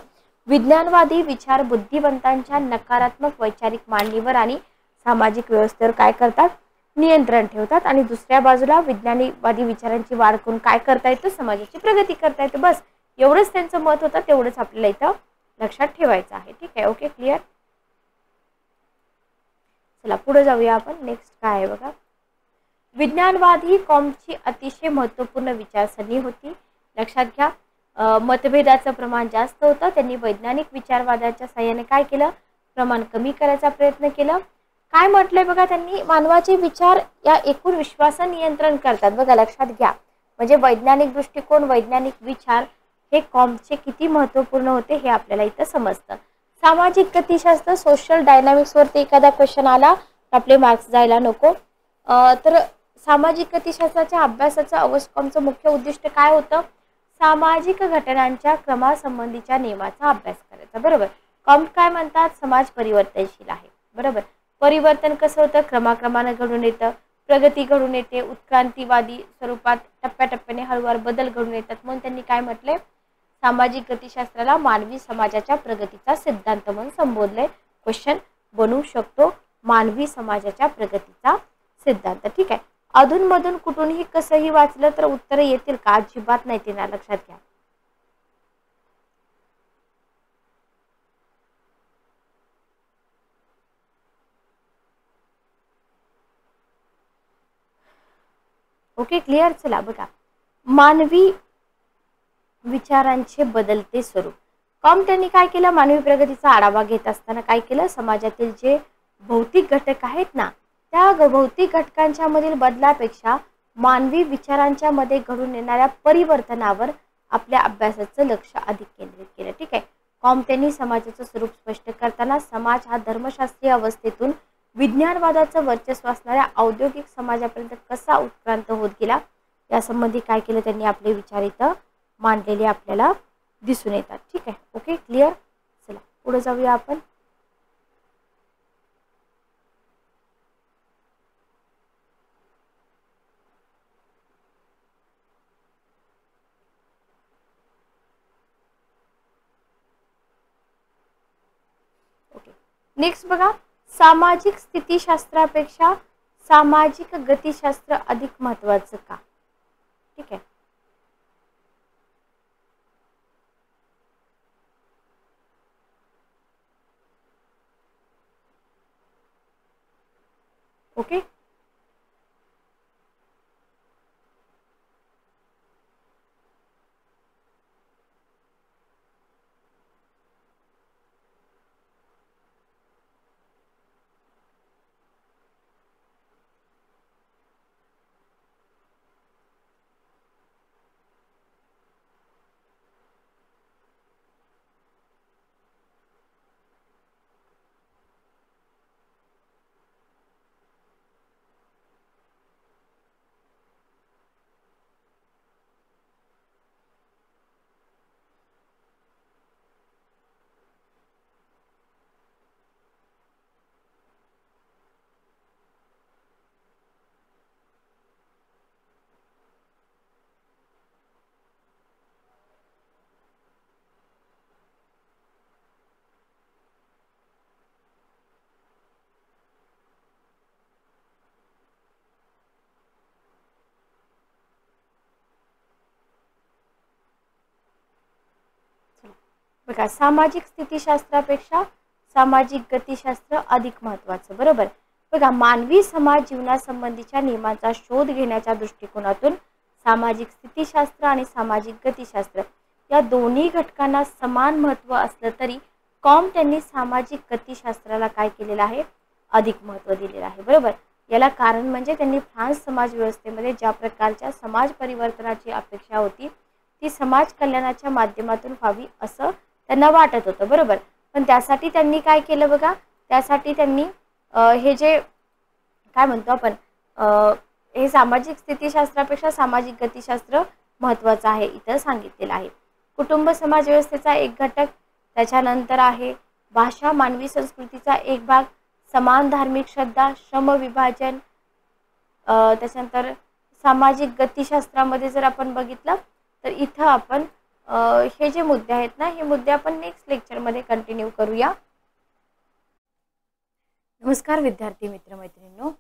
विज्ञानवादी विचार बुद्धिवंतांच्या नकारात्मक वैचारिक मांडणीवर आणि सामाजिक व्यवस्थेवर काय करतात, नियंत्रण ठेवतात आणि दुसऱ्या बाजूला विज्ञानवादी विचारांची वाढ करून काय करता येतं, समाजाची प्रगती करता येते. बस एवढंच त्यांचं मत होतं, तेवढंच आपल्याला इथं लक्षात ठेवायचं आहे. ठीक आहे. Okay, clear. चला पुढे जाऊया आपण. नेक्स्ट काय आहे बघा. विज्ञानवाद ही कॉम्टची अतिशय महत्त्वपूर्ण विचारसरणी होती. लक्षात घ्या. मतभेदाचं प्रमाण जास्त होतं. त्यांनी वैज्ञानिक विचारवादाच्या साहाय्याने काय केलं, प्रमाण कमी करायचा प्रयत्न केला. काय म्हटलंय बघा त्यांनी, मानवाचे विचार या एकूण विश्वास नियंत्रण करतात. बघा लक्षात घ्या. म्हणजे वैज्ञानिक दृष्टिकोन, वैज्ञानिक विचार हे कॉम्टचे किती महत्त्वपूर्ण होते हे आपल्याला इथं समजतं. सामाजिक गतिशास्त्र, सोशल डायनामिक्स वरती एखादा क्वेश्चन आला तर आपले मार्क्स जायला नको. तर सामाजिक गतिशास्त्राच्या अभ्यासाचं अवस्कॉमचं मुख्य उद्दिष्ट काय होतं, सामाजिक घटनांच्या क्रमासंबंधीच्या नियमाचा अभ्यास करायचा. बरोबर. कॉम्ट काय म्हणतात, समाज परिवर्तनशील आहे. बरोबर. परिवर्तन कसं होतं, क्रमाक्रमाने घडून येतं, प्रगती घडून येते, उत्क्रांतीवादी स्वरूपात टप्प्याटप्प्याने हळूवार बदल घडून येतात. म्हणून त्यांनी काय म्हटले, सामाजिक गतिशास्त्राला मानवी समाजाच्या प्रगतीचा सिद्धांत म्हणून संबोधले. क्वेश्चन बनू शकतो, मानवी समाजाच्या प्रगतीचा सिद्धांत. ठीक आहे. अधूनमधून कुठूनही कसंही वाचलं तर उत्तर येतील का, अजिबात नाही येणार, लक्षात घ्या. Okay, clear. चला बघा. मानवी विचारांचे बदलते स्वरूप. कॉम्ट यांनी काय केलं, मानवी प्रगतीचा आढावा घेत असताना काय केलं, समाजातील जे भौतिक घटक आहेत ना, त्या भौतिक घटकांच्या मधील बदलापेक्षा मानवी विचारांच्या मध्ये घडून येणाऱ्या परिवर्तनावर आपल्या अभ्यासाचं लक्ष अधिक केंद्रित केलं. ठीक आहे. कॉम्ट यांनी समाजाचं स्वरूप स्पष्ट करताना समाज हा धर्मशास्त्रीय अवस्थेतून विज्ञानवादाचं वर्चस्व असणाऱ्या औद्योगिक समाजापर्यंत कसा उत्क्रांत होत गेला यासंबंधी काय केलं, त्यांनी आपले विचार इथं मांडलेले आपल्याला दिसून येतात. ठीक आहे. Okay, clear. चला पुढे जाऊया आपण. ओके, नेक्स्ट बघा. सामाजिक स्थितीशास्त्रापेक्षा सामाजिक गतिशास्त्र अधिक महत्त्वाचं का. ठीक आहे. ओके. बघा, सामाजिक स्थितीशास्त्रापेक्षा सामाजिक गतिशास्त्र अधिक महत्त्वाचं, बरोबर. बघा, मानवी समाज जीवनासंबंधीच्या नियमांचा शोध घेण्याच्या दृष्टिकोनातून सामाजिक स्थितीशास्त्र आणि सामाजिक गतिशास्त्र या दोन्ही घटकांना समान महत्त्व असलं तरी त्यांनी सामाजिक गतिशास्त्राला काय केलेलं आहे, अधिक महत्त्व दिलेलं आहे, बरोबर. याला कारण म्हणजे त्यांनी फ्रान्स समाज व्यवस्थेमध्ये ज्या प्रकारच्या समाज परिवर्तनाची अपेक्षा होती ती समाज कल्याणाच्या माध्यमातून व्हावी असं त्यांना वाटत होतं, बरोबर. पण त्यासाठी त्यांनी काय केलं बघा, त्यासाठी त्यांनी हे जे काय म्हणतो आपण हे सामाजिक स्थितीशास्त्रापेक्षा सामाजिक गतिशास्त्र महत्त्वाचं आहे इथं सांगितलेलं आहे. कुटुंब समाज व्यवस्थेचा एक घटक, त्याच्यानंतर आहे भाषा मानवी संस्कृतीचा एक भाग, समान धार्मिक श्रद्धा, श्रम विभाजन. त्याच्यानंतर सामाजिक गतिशास्त्रामध्ये जर आपण बघितलं तर इथं आपण हे जे मुद्दे आहेत ना, हे मुद्दे आपण नेक्स्ट लेक्चरमध्ये कंटिन्यू करूया. नमस्कार विद्यार्थी मित्रमैत्रिणींनो,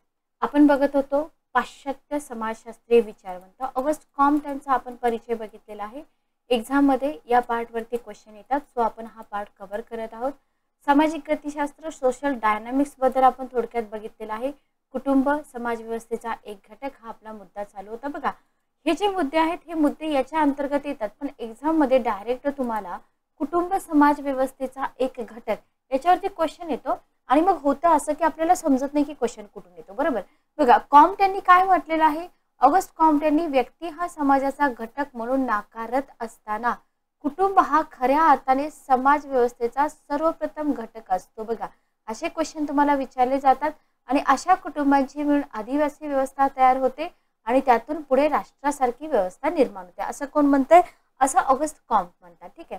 आपण बघत होतो पाश्चात्य समाजशास्त्रीय विचारवंत ऑगस्ट कॉम्ट यांचा आपण परिचय बघितलेला आहे. एक्झाममध्ये या पार्टवरती क्वेश्चन येतात, सो आपण हा पार्ट कव्हर करत आहोत. सामाजिक गतिशास्त्र सोशल डायनामिक्सबद्दल आपण थोडक्यात बघितलेलं आहे. कुटुंब समाज व्यवस्थेचा एक घटक हा आपला मुद्दा चालू होता. बघा, हे जे मुद्दे आहेत हे मुद्दे याच्या अंतर्गत येतात, पण एक्झाममध्ये डायरेक्ट तुम्हाला कुटुंब समाज व्यवस्थेचा एक घटक याच्यावरती क्वेश्चन येतो आणि मग होतं असं की आपल्याला समजत नाही की क्वेश्चन कुठून येतो, बरोबर. बघा, कॉम्ट यांनी काय म्हटलेलं आहे, ऑगस्ट कॉम्ट यांनी व्यक्ती हा समाजाचा घटक म्हणून नाकारत असताना कुटुंब हा खऱ्या अर्थाने समाज व्यवस्थेचा सर्वप्रथम घटक असतो. बघा, असे क्वेश्चन तुम्हाला विचारले जातात आणि अशा कुटुंबांची मिळून आदिवासी व्यवस्था तयार होते आणि त्यातून पुढे राष्ट्रासारखी व्यवस्था निर्माण होते, असं कोण म्हणतंय, असं ऑगस्ट कॉम्ट म्हणतात. ठीक आहे.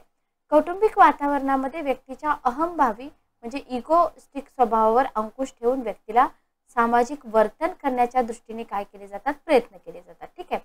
कौटुंबिक वातावरणामध्ये व्यक्तीच्या अहमभावी म्हणजे इगोस्टिक स्वभावावर अंकुश ठेवून व्यक्तीला सामाजिक वर्तन करण्याच्या दृष्टीने काय केले जातात, प्रयत्न केले जातात. ठीक आहे.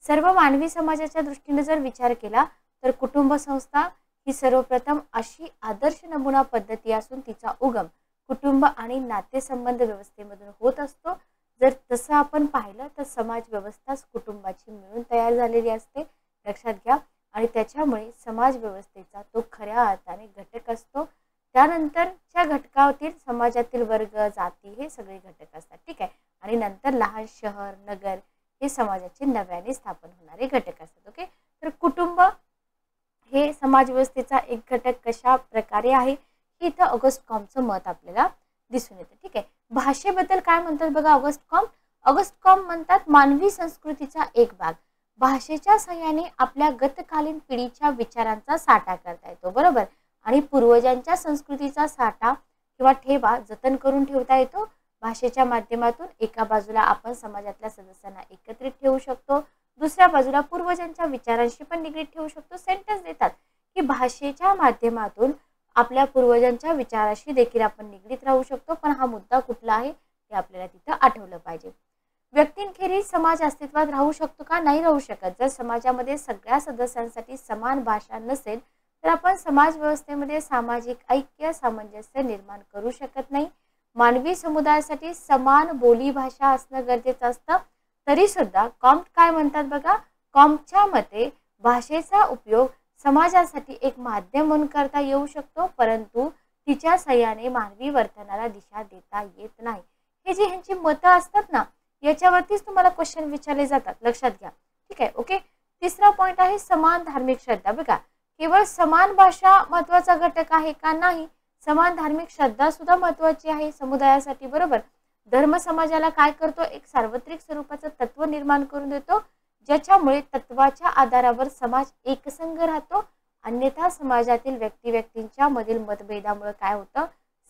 सर्व मानवी समाजाच्या दृष्टीने जर विचार केला तर कुटुंब संस्था ही सर्वप्रथम अशी आदर्श नमुना पद्धती असून तिचा उगम कुटुंब आणि नातेसंबंध व्यवस्थेमधून होत असतो. जर तसं आपण पाहिलं तर समाज व्यवस्थाच कुटुंबाची मिळून तयार झालेली असते, लक्षात घ्या. आणि त्याच्यामुळे समाज व्यवस्थेचा तो खऱ्या अर्थाने घटक असतो. त्यानंतरच्या घटकातील समाजातील वर्ग, जाती हे सगळे घटक असतात. ठीक आहे. आणि नंतर लहान शहर, नगर हे समाजाचे नव्याने स्थापन होणारे घटक असतात. ओके. तर कुटुंब हे समाज व्यवस्थेचा एक घटक कशा प्रकारे आहे हे इथं ऑगस्ट कॉम्टचं मत आपल्याला दिसून येतं. ठीक आहे. भाषेबद्दल काय म्हणतात बघा ऑगस्ट कॉम्ट. ऑगस्ट कॉम्ट म्हणतात मानवी संस्कृतीचा एक भाग. भाषेच्या सहाय्याने आपल्या गतकालीन पिढीच्या विचारांचा साठा करता येतो, बरोबर. आणि पूर्वजांच्या संस्कृतीचा साठा किंवा ठेवा जतन करून ठेवता येतो. भाषेच्या माध्यमातून एका बाजूला आपण समाजातल्या सदस्यांना एकत्रित ठेवू शकतो, दुसऱ्या बाजूला पूर्वजांच्या विचारांशी पण निगडीत ठेवू शकतो. सेंटेन्स देतात की भाषेच्या माध्यमातून आपल्या पूर्वजांच्या विचाराशी देखील आपण निगडीत राहू शकतो. पण हा मुद्दा कुठला आहे हे आपल्याला तिथं आठवलं पाहिजे. व्यक्तींखेरीज समाज अस्तित्वात राहू शकतो का, नाही राहू शकत. जर समाजामध्ये सगळ्या सदस्यांसाठी समान भाषा नसेल तर आपण समाज व्यवस्थेमध्ये सामाजिक ऐक्य सामंजस्य निर्माण करू शकत नाही. मानवी समुदायासाठी समान बोली भाषा असणं गरजेचं असतं. तरी सुद्धा कॉम्ट काय म्हणतात बघा, कॉम्टच्या मते भाषेचा उपयोग समाजासाठी एक माध्यम म्हणून करता येऊ शकतो, परंतु तिच्या सहाय्याने मानवी वर्तनाला दिशा देता येत नाही. हे जी ह्यांची मतं असतात ना, याच्यावरतीच तुम्हाला क्वेश्चन विचारले जातात, लक्षात घ्या. ठीक आहे. ओके. तिसरा पॉइंट आहे समान धार्मिक श्रद्धा. बघा, केवळ समान भाषा महत्वाचा घटक आहे का, नाही. समान धार्मिक श्रद्धा सुद्धा महत्वाची आहे समुदायासाठी, बरोबर. धर्म समाजाला काय करतो, एक सार्वत्रिक स्वरूपाचं तत्व निर्माण करून देतो, ज्याच्यामुळे तत्वाच्या आधारावर समाज एकसंघ राहतो. अन्यथा समाजातील व्यक्तींच्या मधील मतभेदामुळे काय होतं,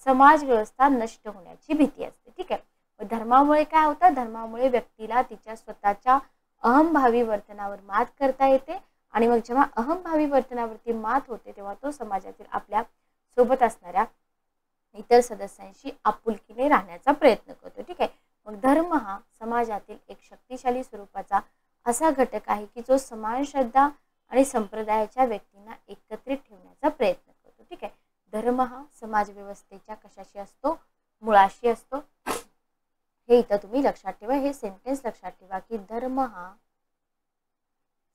समाज व्यवस्था नष्ट होण्याची भीती असते. ठीक आहे. धर्मामुळे काय होतं, धर्मामुळे व्यक्तीला तिच्या स्वतःच्या अहमभावी वर्तनावर मात करता येते आणि मग जेव्हा अहमभावी वर्तनावरती मात होते तेव्हा तो समाजातील आपल्या सोबत असणाऱ्या इतर सदस्यांशी आपुलकीने राहण्याचा प्रयत्न करतो. ठीक आहे. मग धर्म हा समाजातील एक शक्तिशाली स्वरूपाचा असा घटक आहे की जो समान श्रद्धा आणि संप्रदायाच्या व्यक्तींना एकत्रित ठेवण्याचा प्रयत्न करतो. ठीक आहे. धर्म हा समाज व्यवस्थेच्या कशाशी असतो, मुळाशी असतो. हे इथं तुम्ही लक्षात ठेवा, हे सेंटेन्स लक्षात ठेवा की धर्म हा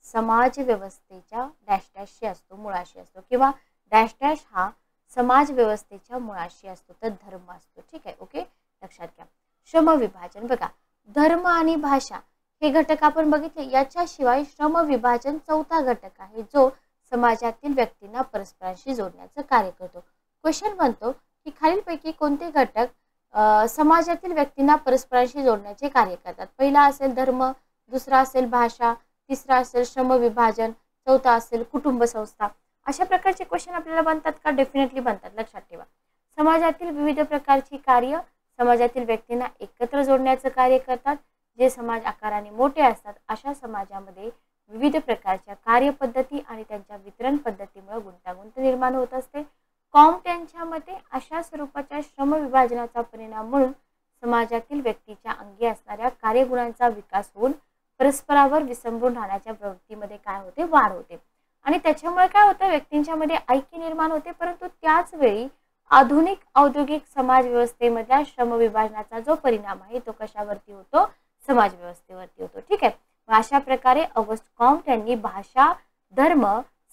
समाज व्यवस्थेच्या डॅश डॅशशी असतो, मुळाशी असतो. किंवा डॅश डॅश हा समाज व्यवस्थेच्या मुळाशी असतो, तर धर्म असतो. ठीक आहे, ओके, लक्षात घ्या. श्रमविभाजन बघा, धर्म आणि भाषा हे घटक आपण बघितले. याच्याशिवाय श्रमविभाजन चौथा घटक आहे, जो समाजातील व्यक्तींना परस्परांशी जोडण्याचं कार्य करतो. क्वेश्चन म्हणतो की खालीलपैकी कोणते घटक समाजातील व्यक्तींना परस्परांशी जोडण्याचे कार्य करतात. पहिला असेल धर्म, दुसरा असेल भाषा, तिसरा असेल श्रमविभाजन, चौथा असेल कुटुंब संस्था. अशा प्रकारचे क्वेश्चन आपल्याला बनतात का? डेफिनेटली बनतात. लक्षात ठेवा. समाजातील विविध प्रकारची कार्य समाजातील व्यक्तींना एकत्र जोडण्याचं कार्य करतात. जे समाज आकाराने मोठे असतात अशा समाजामध्ये विविध प्रकारच्या कार्यपद्धती आणि त्यांच्या वितरण पद्धतीमुळे गुंतागुंत निर्माण होत असते. कॉम्ट यांच्या मते अशा स्वरूपाच्या श्रमविभाजनाचा परिणाम म्हणून समाजातील व्यक्तीच्या अंगी असणाऱ्या कार्यगुणांचा विकास होऊन परस्परावर विसंबून राहण्याच्या प्रवृत्तीमध्ये काय होते? वाढ होते. आणि त्याच्यामुळे काय होतं? व्यक्तींच्या मध्ये ऐक्य निर्माण होते. परंतु त्याच वेळी आधुनिक औद्योगिक समाज व्यवस्थेमधल्या श्रमविभाजनाचा जो परिणाम आहे तो कशावरती होतो? समाज व्यवस्थेवरती होतो. ठीक आहे. अशा प्रकारे ऑगस्ट कॉम्ट यांनी भाषा, धर्म,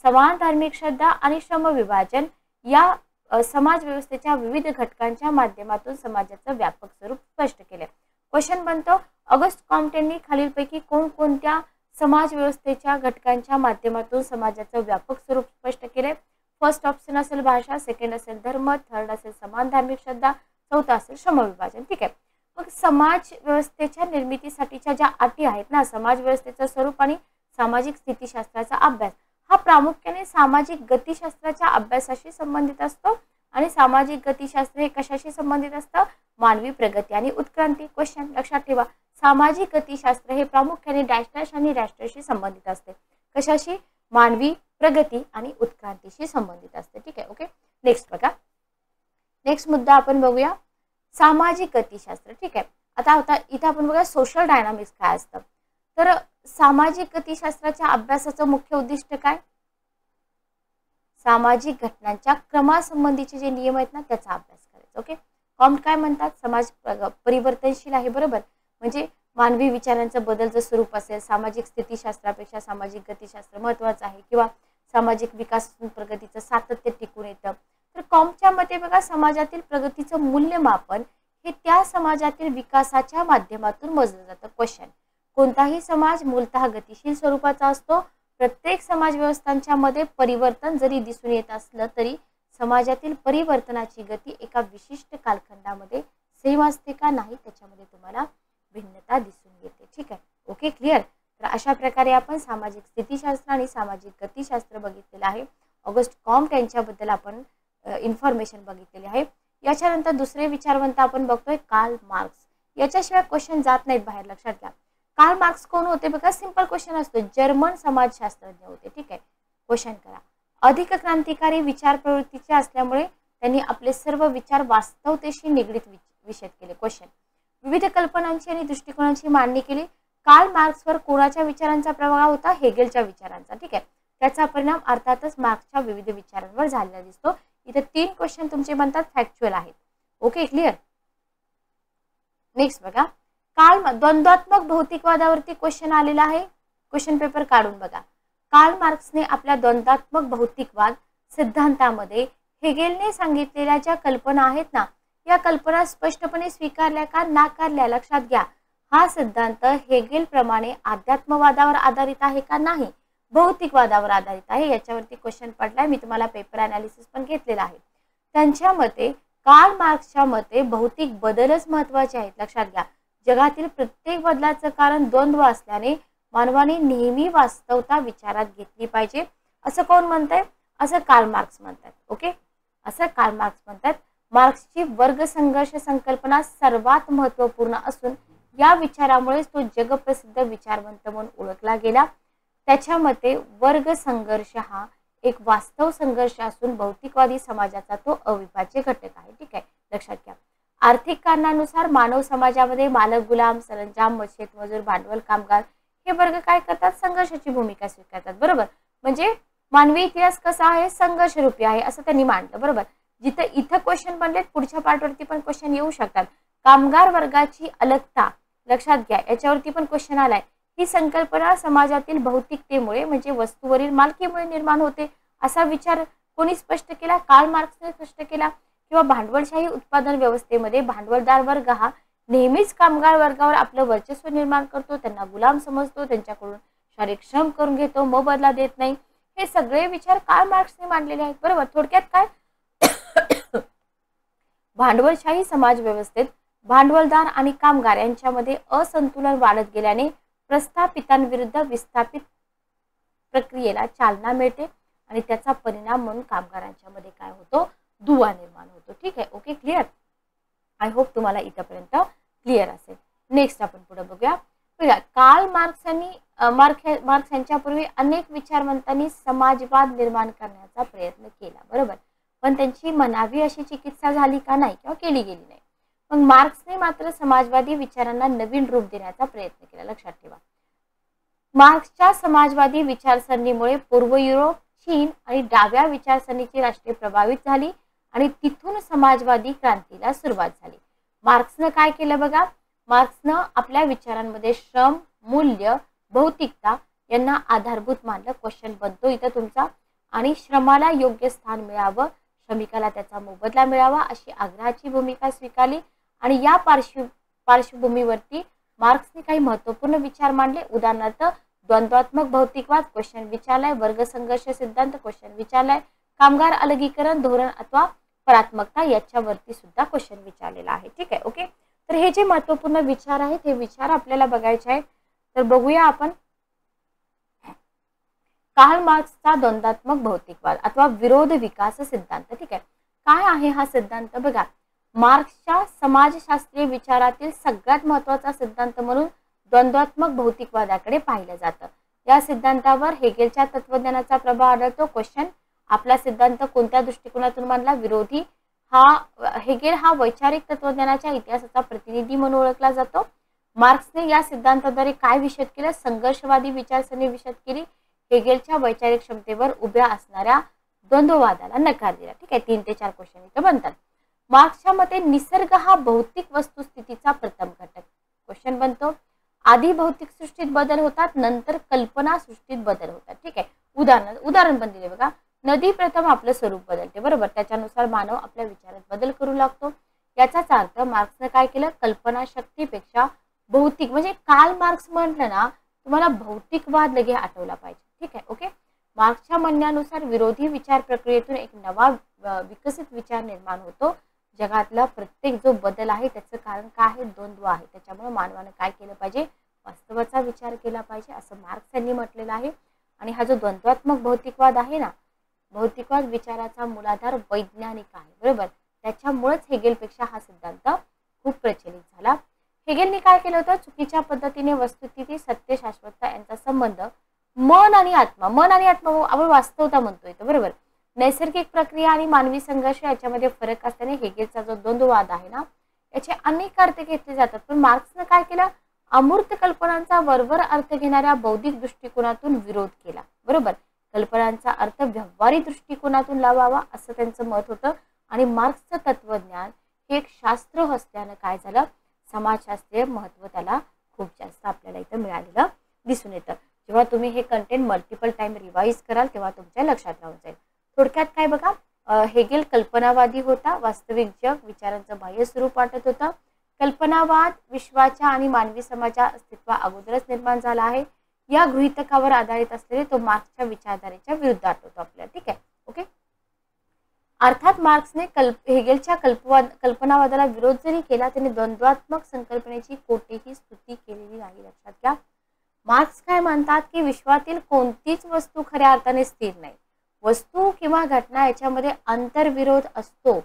समान धार्मिक श्रद्धा आणि श्रमविभाजन या समाज व्यवस्थेच्या विविध घटकांच्या माध्यमातून समाजाचं व्यापक स्वरूप स्पष्ट केले. क्वेश्चन बनतो, ऑगस्ट कॉम्ट यांनी खालीलपैकी कोणकोणत्या समाज व्यवस्थेच्या घटकांच्या माध्यमातून समाजाचं व्यापक स्वरूप स्पष्ट केले? फर्स्ट ऑप्शन असेल भाषा, सेकंड असेल धर्म, थर्ड असेल समान धार्मिक श्रद्धा, चौथा असेल श्रमविभाजन. ठीक आहे. मग समाज व्यवस्थेच्या निर्मितीसाठीच्या ज्या अटी आहेत ना, समाज व्यवस्थेचं स्वरूप आणि सामाजिक स्थितीशास्त्राचा अभ्यास हा प्रामुख्याने सामाजिक गतिशास्त्राच्या अभ्यासाशी संबंधित असतो. आणि सामाजिक गतिशास्त्र हे कशाशी संबंधित असतं? मानवी प्रगती आणि उत्क्रांती. क्वेश्चन लक्षात ठेवा, सामाजिक गतिशास्त्र हे प्रामुख्याने डॅश डॅश आणि डॅश डॅशशी संबंधित असते. कशाशी? मानवी प्रगती आणि उत्क्रांतीशी संबंधित असते. ठीक आहे, ओके. नेक्स्ट बघा, नेक्स्ट मुद्दा आपण बघूया, सामाजिक गतिशास्त्र. ठीक आहे. आता इथे आपण बघा सोशल डायनामिक्स काय असतं. तर सामाजिक गतिशास्त्राच्या अभ्यासाचं मुख्य उद्दिष्ट काय? सामाजिक घटनांच्या क्रमासंबंधीचे जे नियम आहेत ना त्याचा अभ्यास करायचा. ओके. कॉम्ट काय म्हणतात? समाज परिवर्तनशील आहे, बरोबर. म्हणजे मानवी विचारांचं बदलचं स्वरूप असेल, सामाजिक स्थितीशास्त्रापेक्षा सामाजिक गतिशास्त्र महत्त्वाचं आहे, किंवा सामाजिक विकास प्रगतीचं सातत्य टिकून येतं. तर कॉम्टच्या मते बघा, समाजातील प्रगतीचं मूल्यमापन हे त्या समाजातील विकासाच्या माध्यमातून मोजलं जातं. क्वेश्चन, कोणताही समाज मूलतः गतिशील स्वरूपाचा असतो. प्रत्येक समाज व्यवस्थांच्या मध्ये परिवर्तन जरी दिसून येत असलं तरी समाजातील परिवर्तनाची गती एका विशिष्ट कालखंडामध्ये सेम असते का? नाही, त्याच्यामध्ये तुम्हाला भिन्नता दिसून येते. ठीक आहे, ओके, क्लिअर. तर अशा प्रकारे आपण सामाजिक स्थितीशास्त्र आणि सामाजिक गतिशास्त्र बघितलेलं आहे. ऑगस्ट कॉम्ट यांच्याबद्दल आपण इन्फॉर्मेशन बघितलेली आहे. याच्यानंतर दुसरे विचारवंत आपण बघतोय कार्ल मार्क्स. याच्याशिवाय क्वेश्चन जात नाहीत बाहेर, लक्षात घ्या. कार्ल मार्क्स कोण होते? बघा, सिंपल क्वेश्चन असतो, जर्मन समाजशास्त्रज्ञ होते. ठीक आहे. क्वेश्चन करा, अधिक क्रांतिकारी विचार प्रवृत्तीचे असल्यामुळे त्यांनी आपले सर्व विचार वास्तवतेशी निगडीत विषद केले. क्वेश्चन, विविध कल्पनांची आणि दृष्टिकोनांची मांडणी केली. कार्ल मार्क्सवर कोणाच्या विचारांचा प्रभाव होता? हेगेलच्या विचारांचा. ठीक आहे. त्याचा परिणाम अर्थातच मार्क्सच्या विविध विचारांवर झालेला दिसतो. इथे 3 क्वेश्चन तुमचे बनतात, फॅक्च्युअल आहेत. Okay, clear. नेक्स्ट बघा, द्वंद्वात्मक भौतिकवादावरती क्वेश्चन आलेला आहे. क्वेश्चन पेपर काढून बघा. कार्ल मार्क्सने आपल्या द्वंद्वात्मक भौतिकवाद सिद्धांतामध्ये हेगेलने सांगितलेल्या ज्या कल्पना आहेत ना, या कल्पना स्पष्टपणे स्वीकारल्या का नाकारल्या? लक्षात घ्या, हा सिद्धांत हेगेल प्रमाणे अध्यात्मवादावर आधारित आहे का? नाही, भौतिकवादावर आधारित आहे. याच्यावरती क्वेश्चन पडलाय, मी तुम्हाला पेपर अनालिसिस पण घेतलेला आहे. त्यांच्या मते, कार्ल मार्क्सच्या मते भौतिक बदलच महत्त्वाचे आहेत. लक्षात घ्या, जगातील प्रत्येक बदलाचं कारण द्वंद्व असल्याने मानवाने नेहमी वास्तवता विचारात घेतली पाहिजे, असं कोण म्हणतंय? असं कार्ल मार्क्स म्हणतात. ओके, असं कार्ल मार्क्स म्हणतात. मार्क्सची वर्ग संघर्ष संकल्पना सर्वात महत्त्वपूर्ण असून या विचारामुळेच तो जगप्रसिद्ध विचारवंत म्हणून ओळखला गेला. त्याच्या मते वर्ग संघर्ष हा एक वास्तव संघर्ष असून भौतिकवादी समाजाचा तो अविभाज्य घटक आहे. ठीक आहे, लक्षात घ्या. आर्थिक कारणानुसार मानव समाजामध्ये मालक, गुलाम, सरंजाम, शेतमजूर, भांडवल, कामगार हे वर्ग काय करतात? संघर्षाची भूमिका स्वीकारतात. बरोबर. म्हणजे मानवी इतिहास कसा आहे? संघर्षरूपी आहे, असं त्यांनी मांडलं. बरोबर. इथं क्वेश्चन बनलेत, पुढच्या पार्टवरती पण क्वेश्चन येऊ शकतात. कामगार वर्गाची अलगता, लक्षात घ्या, याच्यावरती पण क्वेश्चन आलाय. ही संकल्पना समाजातील भौतिकतेमुळे म्हणजे वस्तूवरील मालकीमुळे निर्माण होते, असा विचार कोणी स्पष्ट केला? कार्ल मार्क्सने स्पष्ट केला. किंवा भांडवलशाही उत्पादन व्यवस्थेमध्ये भांडवलदार वर्ग हा नेहमीच कामगार वर्गावर आपलं वर्चस्व निर्माण करतो, त्यांना गुलाम समजतो, त्यांच्याकडून शारीरिक श्रम करून घेतो, मोबदला देत नाही. हे सगळे विचार कार्ल मार्क्सने मांडलेले आहेत. बरोबर. थोडक्यात काय? भांडवलशाही समाज व्यवस्थेत भांडवलदार आणि कामगार यांच्यामध्ये असंतुलन वाढत गेल्याने प्रस्थापितांविरुद्ध विस्थापित प्रक्रियेला चालना मिळते आणि त्याचा परिणाम म्हणून कामगारांच्या मध्ये काय होतो? दुवा निर्माण होतो. ठीक आहे. Okay, clear? आय होप तुम्हाला इथपर्यंत क्लिअर असेल. नेक्स्ट आपण पुढे बघूया. कार्ल मार्क्स यांच्यापूर्वी अनेक विचारवंतांनी समाजवाद निर्माण करण्याचा प्रयत्न केला. बरोबर. पण त्यांची म्हणावी अशी चिकित्सा झाली का? नाही, किंवा केली गेली नाही. मग मार्क्सने मात्र समाजवादी विचारांना नवीन रूप देण्याचा प्रयत्न केला. लक्षात ठेवा, मार्क्सच्या समाजवादी विचारसरणीमुळे पूर्व युरोप, चीन आणि डाव्या विचारसरणीची राष्ट्रे प्रभावित झाली आणि तिथून समाजवादी क्रांतीला सुरुवात झाली. मार्क्सनं काय केलं बघा? मार्क्सनं आपल्या विचारांमध्ये श्रम, मूल्य, भौतिकता यांना आधारभूत मानलं. क्वेश्चन बनतो इथं तुमचा. आणि श्रमाला योग्य स्थान मिळावं, श्रमिकाला त्याचा मोबदला मिळावा अशी आग्रहाची भूमिका स्वीकारली. आणि या पार्श्वभूमीवरती मार्क्सने काही महत्त्वपूर्ण विचार मांडले. उदाहरणार्थ द्वंद्वात्मक भौतिकवाद, क्वेश्चन विचारलाय. वर्ग संघर्ष सिद्धांत, क्वेश्चन विचारलाय. कामगार अलगीकरण धोरण अथवा परात्मकता याच्यावरती सुद्धा क्वेश्चन विचारलेला आहे. ठीक आहे. ओके, तर हे जे महत्त्वपूर्ण विचार आहेत हे विचार आपल्याला बघायचे आहेत. तर बघूया आपण कार्ल मार्क्सचा द्वंद्वात्मक भौतिकवाद अथवा विरोध विकास सिद्धांत. ठीक आहे. काय आहे हा सिद्धांत? बघा, मार्क्सच्या समाजशास्त्रीय विचारातील सगळ्यात महत्त्वाचा सिद्धांत म्हणून द्वंद्वात्मक भौतिकवादाकडे पाहिलं जातं. या सिद्धांतावर हेगेलच्या तत्वज्ञानाचा प्रभाव आढळतो. क्वेश्चन, आपला सिद्धांत कोणत्या दृष्टिकोनातून मांडला? विरोधी. हेगेल हा वैचारिक तत्वज्ञानाच्या इतिहासाचा प्रतिनिधी म्हणून ओळखला जातो. मार्क्सने या सिद्धांताद्वारे काय विशद केलं? संघर्षवादी विचारसरणी विशद केली. हेगेलच्या वैचारिक क्षमतेवर उभ्या असणाऱ्या द्वंद्ववादाला नकार दिला. ठीक आहे. 3 ते 4 क्वेश्चन इथं बनतात. मार्क्सच्या मते निसर्ग हा भौतिक वस्तुस्थितीचा प्रथम घटक. क्वेश्चन बनतो, आधी भौतिक सृष्टीत बदल होतात, नंतर कल्पना सृष्टीत बदल होतात. ठीक आहे. उदाहरण पण दिले बघा. नदी प्रथम आपलं स्वरूप बदलते. बरोबर. त्याच्यानुसार मानव आपल्या विचारात बदल करू लागतो. याचाच अर्थ मार्क्सने काय केलं? कल्पना शक्तीपेक्षा भौतिक, म्हणजे कार्ल मार्क्स म्हटलं ना तुम्हाला भौतिकवाद लगे आठवला पाहिजे. ठीक आहे. ओके. मार्क्सच्या म्हणण्यानुसार विरोधी विचार प्रक्रियेतून एक नवा विकसित विचार निर्माण होतो. जगातला प्रत्येक जो बदल आहे त्याचं कारण काय आहे? द्वंद्व आहे. त्याच्यामुळे मानवाने काय केलं पाहिजे? वास्तवाचा विचार केला पाहिजे असं मार्क्स यांनी म्हटलेलं आहे. आणि हा जो द्वंद्वात्मक भौतिकवाद आहे ना, भौतिकवाद विचाराचा मूलाधार वैज्ञानिक आहे. बरोबर. त्याच्यामुळेच हेगेलपेक्षा हा सिद्धांत खूप प्रचलित झाला. हेगेलने काय केलं होतं? चुकीच्या पद्धतीने वस्तुस्थिती, सत्य, शाश्वतता यांचा संबंध मन आणि आत्मा आपण वास्तवता म्हणतोय. बरोबर. नैसर्गिक प्रक्रिया आणि मानवी संघर्ष याच्यामध्ये फरक असल्याने हेगेलचा जो द्वंद्ववाद आहे ना याचे अनेक अर्थ घेतले जातात. पण मार्क्सने काय केलं? अमूर्त कल्पनांचा वरवर अर्थ घेणाऱ्या बौद्धिक दृष्टिकोनातून विरोध केला. बरोबर. कल्पनांचा अर्थ व्यवहारिक दृष्टिकोनातून लावावा असं त्यांचं मत होतं. आणि मार्क्सचं तत्वज्ञान हे एक शास्त्र असल्यानं काय झालं? समाजशास्त्रीय महत्त्व त्याला खूप जास्त आपल्याला इथं मिळालेलं दिसून येतं. जेव्हा तुम्ही हे कंटेंट मल्टिपल टाइम रिवाइज कराल तेव्हा तुमच्या लक्षात राहून जाईल. थोडक्यात काय बघा, हेगेल कल्पनावादी होता. वास्तविक जग विचारांचं बाह्य स्वरूप वाटत होतं. कल्पनावाद विश्वाच्या आणि मानवी समाजाच्या अस्तित्वा अगोदरच निर्माण झाला आहे या गृहीतकावर आधारित असलेले तो मार्क्सच्या विचारधारेच्या विरुद्धात होतो आपल्याला. ठीक आहे. ओके. अर्थात मार्क्सने हेगेलच्या कल्पनावादाला विरोध जरी केला त्याने द्वंद्वात्मक संकल्पनेची कोठेही स्तुती केलेली नाही. लक्षात घ्या. मार्क्स काय म्हणतात की विश्वातील कोणतीच वस्तू खऱ्या अर्थाने स्थिर नाही. वस्तू किंवा घटना याच्यामध्ये आंतरविरोध असतो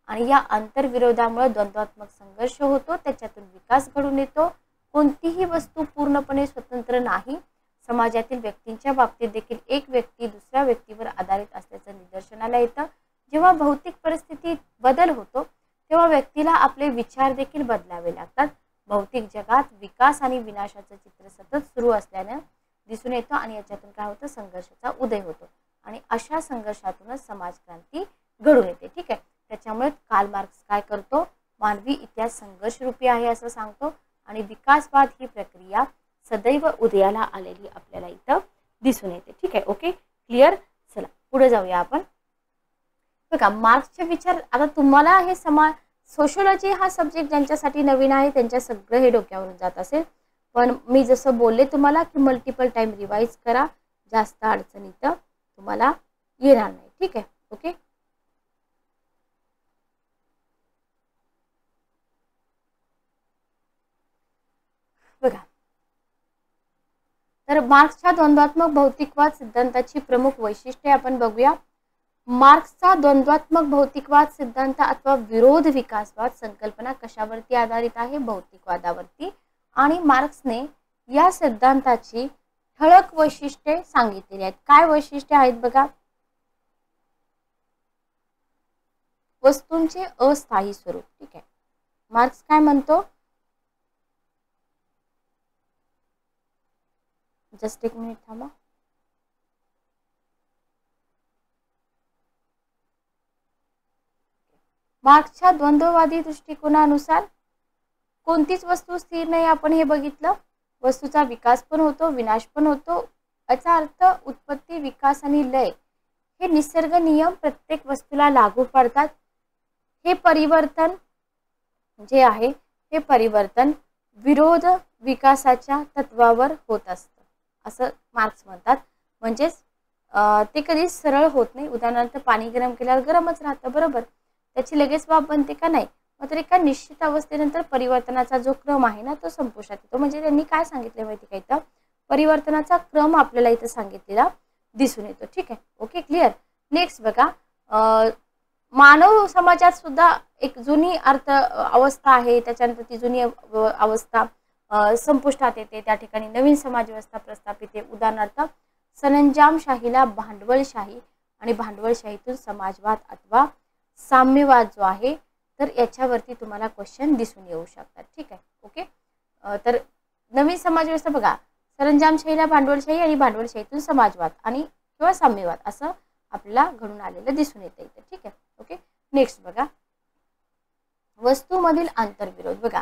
आणि या आंतरविरोधामुळे द्वंद्वात्मक संघर्ष होतो. त्याच्यातून विकास घडून येतो. कोणतीही वस्तू पूर्णपणे स्वतंत्र नाही. समाजातील व्यक्तींच्या बाबतीत देखील एक व्यक्ती दुसऱ्या व्यक्तीवर आधारित असल्याचं निदर्शनाला येतं. जेव्हा भौतिक परिस्थितीत बदल होतो तेव्हा व्यक्तीला आपले विचार देखील बदलावे लागतात. भौतिक जगात विकास आणि विनाशाचं चित्र सतत सुरू असल्याने दिसून येतं आणि याच्यातून काय होतं? संघर्षाचा उदय होतो आणि अशा संघर्षातूनच समाजक्रांती घडून येते. ठीक आहे. त्याच्यामुळे कार्ल मार्क्स काय करतो? मानवी इतिहास संघर्षरूपी आहे असं सांगतो आणि विकासवाद ही प्रक्रिया सदैव उदयाला आलेली आपल्याला इथं दिसून येते. ठीक आहे. Okay, clear. चला पुढे जाऊया आपण. बघा मार्क्सचे विचार, आता तुम्हाला हे सोशोलॉजी हा सब्जेक्ट ज्यांच्यासाठी नवीन आहे त्यांच्या सगळं हे डोक्यावरून जात असेल, पण मी जसं बोलले तुम्हाला की मल्टिपल टाइम रिवाइज करा, जास्त अडचणी तर तुम्हाला येणार नाही. ठीक आहे, ओके. बघा, तर मार्क्सच्या द्वंद्वात्मक भौतिकवाद सिद्धांताची प्रमुख वैशिष्ट्ये आपण बघूया. मार्क्सचा द्वंद्वात्मक भौतिकवाद सिद्धांत अथवा विरोध विकासवाद संकल्पना कशावरती आधारित आहे? भौतिकवादावरती. आणि मार्क्सने या सिद्धांताची ठळक वैशिष्ट्ये सांगितलेली आहेत. काय वैशिष्ट्ये आहेत बघा? वस्तूंचे अस्थायी स्वरूप. ठीक आहे, मार्क्स काय म्हणतो? जस्ट एक मिनिट थांबा. मार्क्सच्या द्वंद्ववादी दृष्टिकोनानुसार कोणतीच वस्तू स्थिर नाही, आपण हे बघितलं. वस्तूचा विकास पण होतो, विनाश पण होतो. याचा अर्थ उत्पत्ती, विकास आणि लय हे निसर्ग नियम प्रत्येक वस्तूला लागू पडतात. हे परिवर्तन जे आहे हे परिवर्तन विरोध विकासाच्या तत्वावर होत असतं असं मार्क्स म्हणतात. म्हणजेच ते कधी सरळ होत नाही. उदाहरणार्थ पाणी गरम केल्यावर गरमच राहतं, बरोबर, त्याची लगेच वाफ बनते का? नाही. मात्र एका निश्चित अवस्थेनंतर परिवर्तनाचा जो क्रम आहे ना तो संपुष्टात येतो. म्हणजे त्यांनी काय सांगितलं माहिती का? इथं परिवर्तनाचा क्रम आपल्याला इथं सांगितलेला दिसून येतो. ठीक आहे, ओके, क्लिअर. नेक्स्ट बघा, मानव समाजात सुद्धा एक जुनी अवस्था आहे, त्याच्यानंतर ती जुनी अवस्था संपुष्टात येते, त्या ठिकाणी नवीन समाज व्यवस्था प्रस्थापित आहे. उदाहरणार्थ सरंजामशाहीला भांडवलशाही आणि भांडवलशाहीतून समाजवाद अथवा साम्यवाद जो आहे, तर याच्यावरती तुम्हाला क्वेश्चन दिसून येऊ शकतात. ठीक आहे, ओके. तर नवीन समाज व्यवस्था बघा, सरंजामशाहीला भांडवलशाही आणि भांडवलशाहीतून समाजवाद आणि किंवा साम्यवाद असं आपल्याला घडून आलेलं दिसून येतं इथे. ठीक आहे, ओके. नेक्स्ट बघा, वस्तूमधील आंतरविरोध. बघा,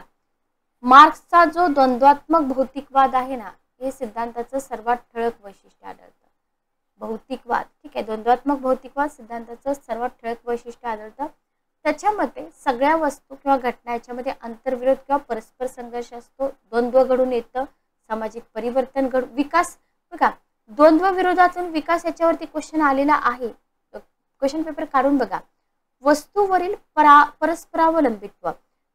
मार्क्सचा जो द्वंद्वात्मक भौतिकवाद आहे ना, हे सिद्धांताचं सर्वात ठळक वैशिष्ट्य आढळतं. भौतिकवाद, ठीक आहे, द्वंद्वात्मक भौतिकवाद सिद्धांताचं सर्वात ठळक वैशिष्ट्य आढळतं. त्याच्यामध्ये सगळ्या वस्तू किंवा घटना याच्यामध्ये आंतरविरोध किंवा परस्पर संघर्ष असतो, द्वंद्व घडून येतं, सामाजिक परिवर्तन विकास. बघा, द्वंद्व विरोधातून विकास याच्यावरती क्वेश्चन आलेला आहे. क्वेश्चन पेपर काढून बघा. वस्तूवरील परस्परावलंबित्व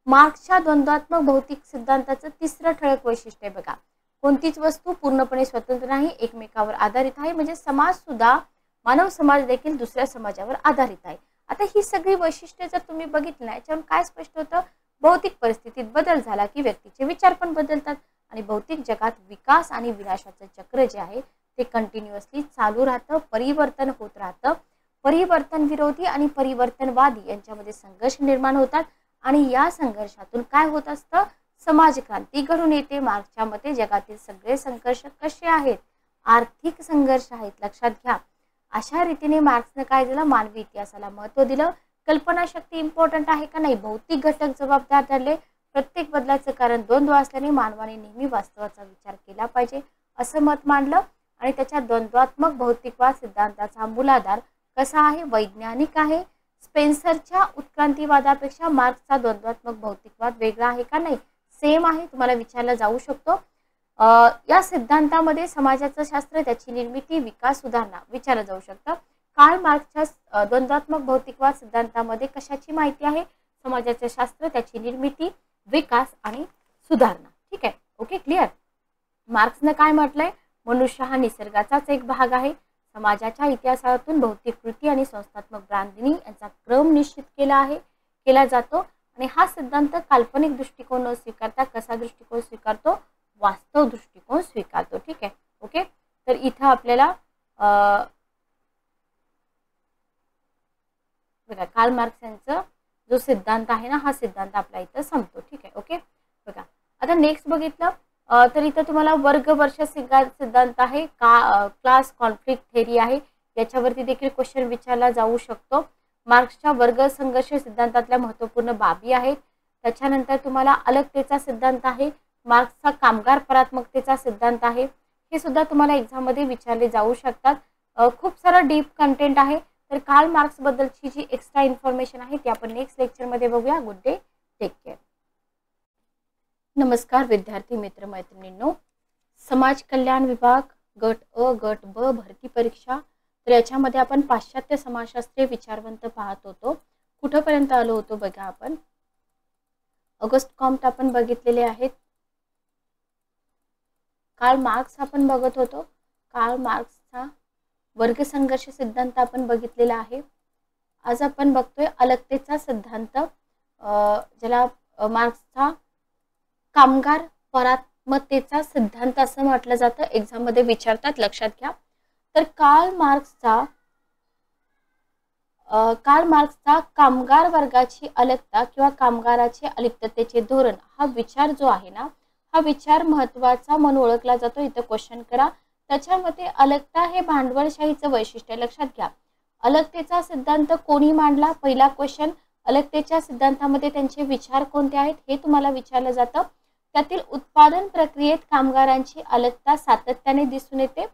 मार्क्सच्या द्वंद्वात्मक भौतिक सिद्धांताचं तिसरं ठळक वैशिष्ट्य आहे. बघा, कोणतीच वस्तू पूर्णपणे स्वतंत्र नाही, एकमेकावर आधारित आहे. म्हणजे समाज सुद्धा, मानव समाज देखील दुसऱ्या समाजावर आधारित आहे. आता ही सगळी वैशिष्ट्ये जर तुम्ही बघितली ना, याच्यावर काय स्पष्ट होतं? भौतिक परिस्थितीत बदल झाला की व्यक्तीचे विचार पण बदलतात आणि भौतिक जगात विकास आणि विनाशाचं चक्र जे आहे ते कंटिन्युअसली चालू राहतं, परिवर्तन होत राहतं. परिवर्तन विरोधी आणि परिवर्तनवादी यांच्यामध्ये संघर्ष निर्माण होतात आणि या संघर्षातून काय होत असतं? समाज क्रांती घडून येते. मार्क्सच्या मते जगातील सगळे संघर्ष कसे आहेत? आर्थिक संघर्ष आहेत, लक्षात घ्या. अशा रीतीने मार्क्सने काय दिलं? मानवी इतिहासाला महत्त्व दिलं. कल्पनाशक्ती इम्पॉर्टंट आहे का? नाही. भौतिक घटक जबाबदार ठरले. प्रत्येक बदलाचं कारण द्वंद्व असल्याने मानवाने नेहमी वास्तवाचा विचार केला पाहिजे असं मत मांडलं. आणि त्याच्या द्वंद्वात्मक भौतिकवाद सिद्धांताचा मूलाधार कसा आहे? वैज्ञानिक आहे. स्पेन्सरच्या उत्क्रांतीवादापेक्षा मार्क्सचा द्वंद्वात्मक भौतिकवाद वेगळा आहे का? नाही, सेम आहे. तुम्हाला विचारला जाऊ शकतो. या सिद्धांतामध्ये समाजाचं शास्त्र, त्याची निर्मिती, विकास, सुधारणा विचारलं जाऊ शकतं. कार्ल मार्क्सच्या द्वंद्वात्मक भौतिकवाद सिद्धांतामध्ये कशाची माहिती आहे? समाजाचे शास्त्र, त्याची निर्मिती, विकास आणि सुधारणा. ठीक आहे, ओके, क्लिअर. मार्क्सने काय म्हटलंय? मनुष्य हा निसर्गाचाच एक भाग आहे. समाजाच्या इतिहासातून भौतिक कृती आणि संस्थात्मक बांधणी यांचा क्रम निश्चित केला जातो आणि हा सिद्धांत काल्पनिक दृष्टिकोन न स्वीकारता कसा दृष्टिकोन स्वीकारतो? वास्तव दृष्टिकोन स्वीकारतो. ठीक आहे, ओके. तर इथं आपल्याला बघा, कार्ल मार्क्स यांचा जो सिद्धांत आहे ना, हा सिद्धांत आपला इथं संपतो. ठीक आहे, ओके. बघा, आता नेक्स्ट बघितलं तर इथं तुम्हाला वर्गवर्ष सिद्धांत आहे, क्लास कॉन्फ्लिक्ट थेरी आहे, याच्यावरती देखील क्वेश्चन विचारला जाऊ शकतो. मार्क्सच्या वर्ग संघर्ष सिद्धांतातल्या महत्त्वपूर्ण बाबी आहेत. त्याच्यानंतर तुम्हाला अलगतेचा सिद्धांत आहे. मार्क्सचा कामगार परात्मकतेचा सिद्धांत आहे. हे सुद्धा तुम्हाला एक्झाममध्ये विचारले जाऊ शकतात. खूप सारं डीप कंटेंट आहे. तर कार्ल मार्क्स बद्दलची जी एक्स्ट्रा इन्फॉर्मेशन आहे ती आपण नेक्स्ट लेक्चरमध्ये बघूया. Good day, take care. नमस्कार विद्यार्थी मित्र मैत्रिणींनो. समाज कल्याण विभाग गट अ गट ब भरती परीक्षा. तर याच्यामध्ये आपण पाश्चात्य समाजशास्त्रीय विचारवंत पाहत होतो. कुठपर्यंत आलो होतो बघा आपण. ऑगस्ट कॉम्ट आपण बघितलेले आहेत. कार्ल मार्क्स आपण बघत होतो. कार्ल मार्क्सचा वर्गसंघर्ष सिद्धांत आपण बघितलेला आहे. आज आपण बघतोय अलगतेचा सिद्धांत, ज्याला मार्क्सचा कामगार परात्मतेचा सिद्धांत असं म्हटलं जातं. एक्झाम मध्ये विचारतात, लक्षात घ्या. तर कार्ल मार्क्सचा कामगार वर्गाची अलगता किंवा कामगाराचे अलिप्ततेचे धोरण हा विचार जो आहे ना, हा विचार महत्वाचा म्हणून ओळखला जातो. इथं क्वेश्चन करा. त्याच्यामध्ये अलगता हे भांडवलशाहीचं वैशिष्ट्य, लक्षात घ्या. अलगतेचा सिद्धांत कोणी मांडला? पहिला क्वेश्चन. अलगतेच्या सिद्धांतामध्ये त्यांचे विचार कोणते आहेत हे तुम्हाला विचारलं जातं. त्यातील उत्पादन प्रक्रियेत कामगारांची अलगता सातत्याने दिसून येते.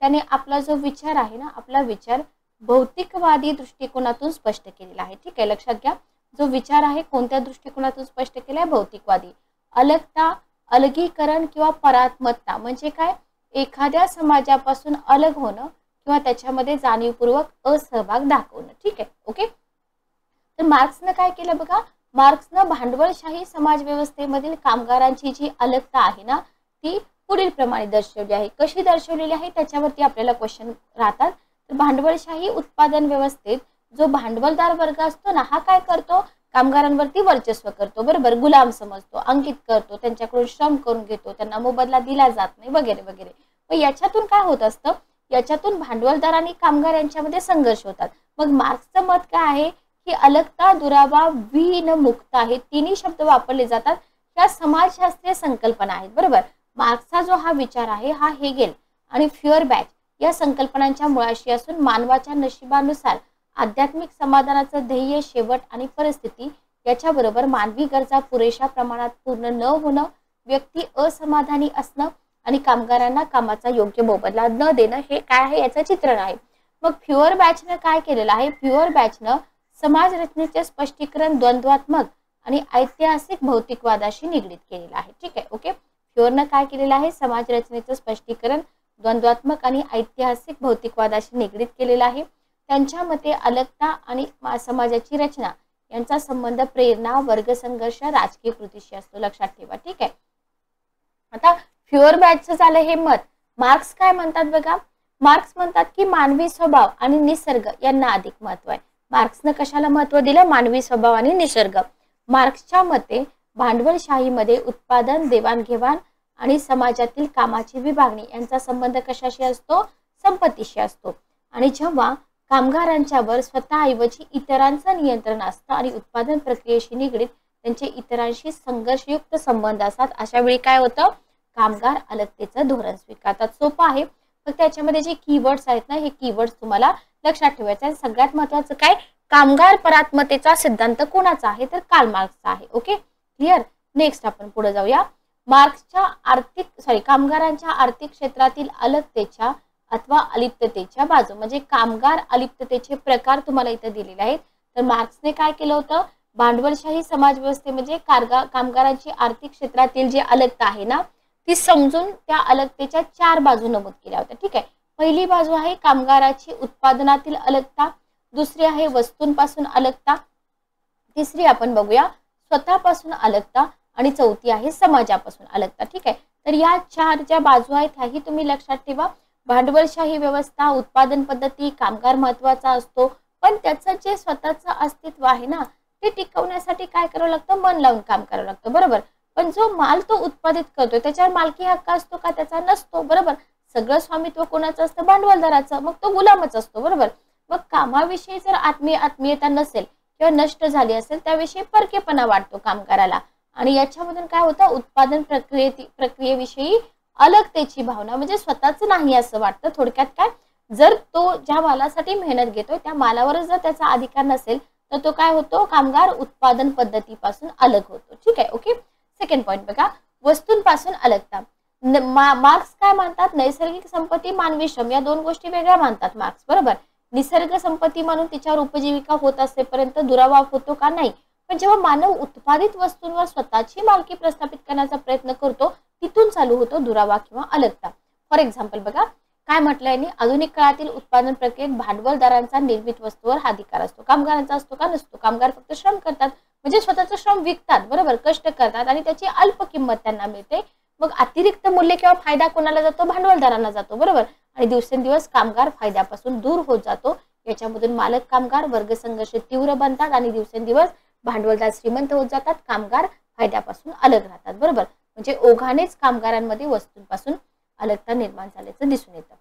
त्याने आपला जो विचार आहे ना, आपला विचार भौतिकवादी दृष्टिकोनातून स्पष्ट केलेला आहे. ठीक आहे, लक्षात घ्या. जो विचार आहे कोणत्या दृष्टिकोनातून स्पष्ट केला आहे? भौतिकवादी. अलगता, अलगीकरण किंवा परात्मता म्हणजे काय? एखाद्या समाजापासून अलग होणं किंवा त्याच्यामध्ये जाणीवपूर्वक असहभाग दाखवणं. ठीक आहे, ओके. तर मार्क्सनं काय केलं बघा. मार्क्सनं भांडवलशाही समाज व्यवस्थेमधील कामगारांची जी अलगता आहे ना, ती पुढील प्रमाणे दर्शवली आहे. कशी दर्शवलेली आहे त्याच्यावरती आपल्याला क्वेश्चन राहतात. तर भांडवलशाही उत्पादन व्यवस्थेत जो भांडवलदार वर्ग असतो ना, हा काय करतो? कामगारांवरती वर्चस्व करतो, बरोबर. गुलाम समजतो, अंकित करतो, त्यांच्याकडून श्रम करून घेतो, त्यांना मोबदला दिला जात नाही, वगैरे वगैरे. मग याच्यातून काय होत असतं? याच्यातून भांडवलदार आणि कामगार यांच्यामध्ये संघर्ष होतात. मग मार्क्सचं मत काय आहे की अलगता, दुरावा, विनमुक्ता हे तिन्ही शब्द वापरले जातात. ह्या समाजशास्त्रीय संकल्पना आहेत, बरोबर. मार्क्सचा जो हा विचार आहे हा हेगेल आणि फ्युअरबॅच या संकल्पनांच्या मुळाशी असून मानवाच्या नशिबानुसार आध्यात्मिक समाधानाचं ध्येय, शेवट आणि परिस्थिती याच्याबरोबर मानवी गरजा पुरेशा प्रमाणात पूर्ण न होणं, व्यक्ती असमाधानी असणं आणि कामगारांना कामाचा योग्य मोबदला न देणं हे काय आहे याचं चित्रण आहे. मग फ्युअरबॅचनं काय केलेलं आहे? फ्युअरबॅचनं समाज रचनेचे स्पष्टीकरण द्वंद्वात्मक आणि ऐतिहासिक भौतिकवादाशी निगडीत केलेलं आहे. ठीक आहे, ओके. फ्युअरनं काय केलेलं आहे? समाज रचनेचं स्पष्टीकरण द्वंद्वात्मक आणि ऐतिहासिक भौतिकवादाशी निगडीत केलेलं आहे. त्यांच्या मते अलगता आणि समाजाची रचना यांचा संबंध प्रेरणा, वर्गसंघर्ष, राजकीय कृतीशी असतो, लक्षात ठेवा. ठीक आहे. आता फ्युअरबॅचचं झालं हे मत. मार्क्स काय म्हणतात बघा. मार्क्स म्हणतात की मानवी स्वभाव आणि निसर्ग यांना अधिक महत्व आहे. मार्क्सनं कशाला महत्व दिलं? मानवी स्वभाव आणि निसर्ग. मार्क्सच्या मते भांडवलशाहीमध्ये उत्पादन, देवाणघेवाण आणि समाजातील कामाची विभागणी यांचा संबंध कशाशी असतो? संपत्तीशी असतो. आणि जेव्हा कामगारांच्यावर स्वतःऐवजी इतरांचं नियंत्रण असतं आणि उत्पादन प्रक्रियेशी निगडीत त्यांचे इतरांशी संघर्षयुक्त संबंध असतात, अशा वेळी काय होतं? कामगार अलगतेचं धोरण स्वीकारतात. सोपं आहे, फक्त त्याच्यामध्ये जे कीवर्ड्स आहेत ना, हे कीवर्ड्स तुम्हाला लक्षात ठेवायचं आहे. सगळ्यात महत्वाचं काय? कामगार परात्मतेचा सिद्धांत कोणाचा आहे? तर कार्ल मार्क्सचा आहे. Okay, clear. नेक्स्ट आपण पुढे जाऊया. कामगारांच्या आर्थिक क्षेत्रातील अलगतेच्या अथवा अलिप्ततेच्या बाजू म्हणजे कामगार अलिप्ततेचे प्रकार तुम्हाला इथे दिलेले आहेत. तर मार्क्सने काय केलं होतं? भांडवलशाही समाज व्यवस्थे म्हणजे कामगारांची आर्थिक क्षेत्रातील जी अलगता आहे ना, ती समजून त्या अलगतेच्या 4 बाजू नमूद केल्या होत्या. ठीक आहे. पहिली बाजू आहे कामगाराची उत्पादनातील अलगता, दुसरी आहे वस्तूंपासून अलगता, तिसरी आपण बघूया स्वतःपासून अलगता आणि चौथी आहे समाजापासून अलगता. ठीक आहे. तर या 4 ज्या बाजू आहेत ह्याही तुम्ही लक्षात ठेवा. भांडवलशाही व्यवस्था, उत्पादन पद्धती, कामगार महत्वाचा असतो, पण त्याचं जे स्वतःचं अस्तित्व आहे ना, ते टिकवण्यासाठी काय करावं लागतं? मन लावून काम करावं लागतं, बरोबर. पण जो माल तो उत्पादित करतोय त्याच्यावर मालकी हक्क असतो का? त्याचा नसतो, बरोबर. सगळं स्वामित्व कोणाचं असतं? भांडवलदाराचं. मग तो गुलामच असतो, बरोबर. मग कामाविषयी जर आत्मीयता नसेल किंवा नष्ट झाली असेल त्याविषयी परकेपणा वाटतो कामगाराला आणि याच्यामधून काय होतं? उत्पादन प्रक्रियेविषयी अलगतेची भावना म्हणजे स्वतःच नाही असं वाटतं. थोडक्यात काय? जर तो ज्या मालासाठी मेहनत घेतोय त्या मालावरच जर त्याचा अधिकार नसेल तर तो काय होतो? कामगार उत्पादन पद्धतीपासून अलग होतो. ठीक आहे, ओके. सेकंड पॉइंट बघा, वस्तूंपासून अलगता. मार्क्स काय मानतात? नैसर्गिक संपत्ती, मानवी श्रम या 2 गोष्टी वेगळ्या मानतात मार्क्स, बरोबर. निसर्ग संपत्ती म्हणून तिच्यावर उपजीविका होत असेपर्यंत दुरावा होतो का? नाही. पण जेव्हा मानव उत्पादित वस्तूंवर स्वतःची मालकी प्रस्थापित करण्याचा प्रयत्न करतो, तिथून चालू होतो दुरावा किंवा अलगता. फॉर एक्झाम्पल बघा, काय म्हटलंय यांनी, आधुनिक काळातील उत्पादन प्रक्रियेत भांडवलदारांचा निर्मित वस्तूवर हा अधिकार असतो. कामगारांचा असतो का? नसतो. कामगार फक्त श्रम करतात, म्हणजे स्वतःचं श्रम विकतात, बरोबर, कष्ट करतात आणि त्याची अल्प किंमत त्यांना मिळते. मग अतिरिक्त मूल्य किंवा फायदा कोणाला जातो? भांडवलदारांना जातो, बरोबर. आणि दिवसेंदिवस कामगार फायद्यापासून दूर होत जातो. याच्यामधून मालक कामगार वर्ग संघर्ष तीव्र बनतात आणि दिवसेंदिवस भांडवलदार श्रीमंत होत जातात, कामगार फायद्यापासून अलग राहतात, बरोबर. म्हणजे ओघानेच कामगारांमध्ये वस्तूंपासून अलगता निर्माण झाल्याचं दिसून येतं.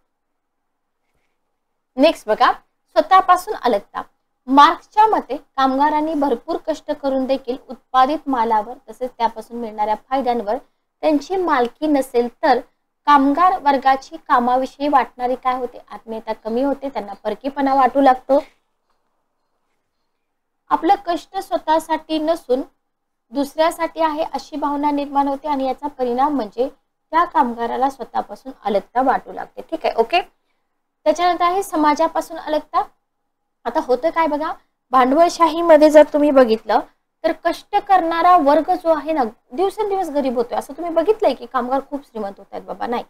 नेक्स्ट बघा, स्वतःपासून अलगता. मार्क्सच्या मते कामगारांनी भरपूर कष्ट करून देखील उत्पादित मालावर तसेच त्यापासून मिळणाऱ्या फायद्यांवर त्यांची मालकी नसेल तर कामगार वर्गाची कामाविषयी वाटणारी काय होते? आत्मीयता कमी होते, त्यांना परकेपणा वाटू लागतो. आपलं कष्ट स्वतःसाठी नसून दुसऱ्यासाठी आहे अशी भावना निर्माण होते आणि याचा परिणाम म्हणजे त्या कामगाराला स्वतःपासून अलगता वाटू लागते. ठीक आहे, ओके. त्याच्यानंतर आहे समाजापासून अलगता. आता होतं काय बघा, भांडवलशाहीमध्ये जर तुम्ही बघितलं तर कष्ट करणारा वर्ग जो आहे ना, दिवसेंदिवस गरीब होतोय. असं तुम्ही बघितलंय की कामगार खूप श्रीमंत होत आहेत? बाबा नाही.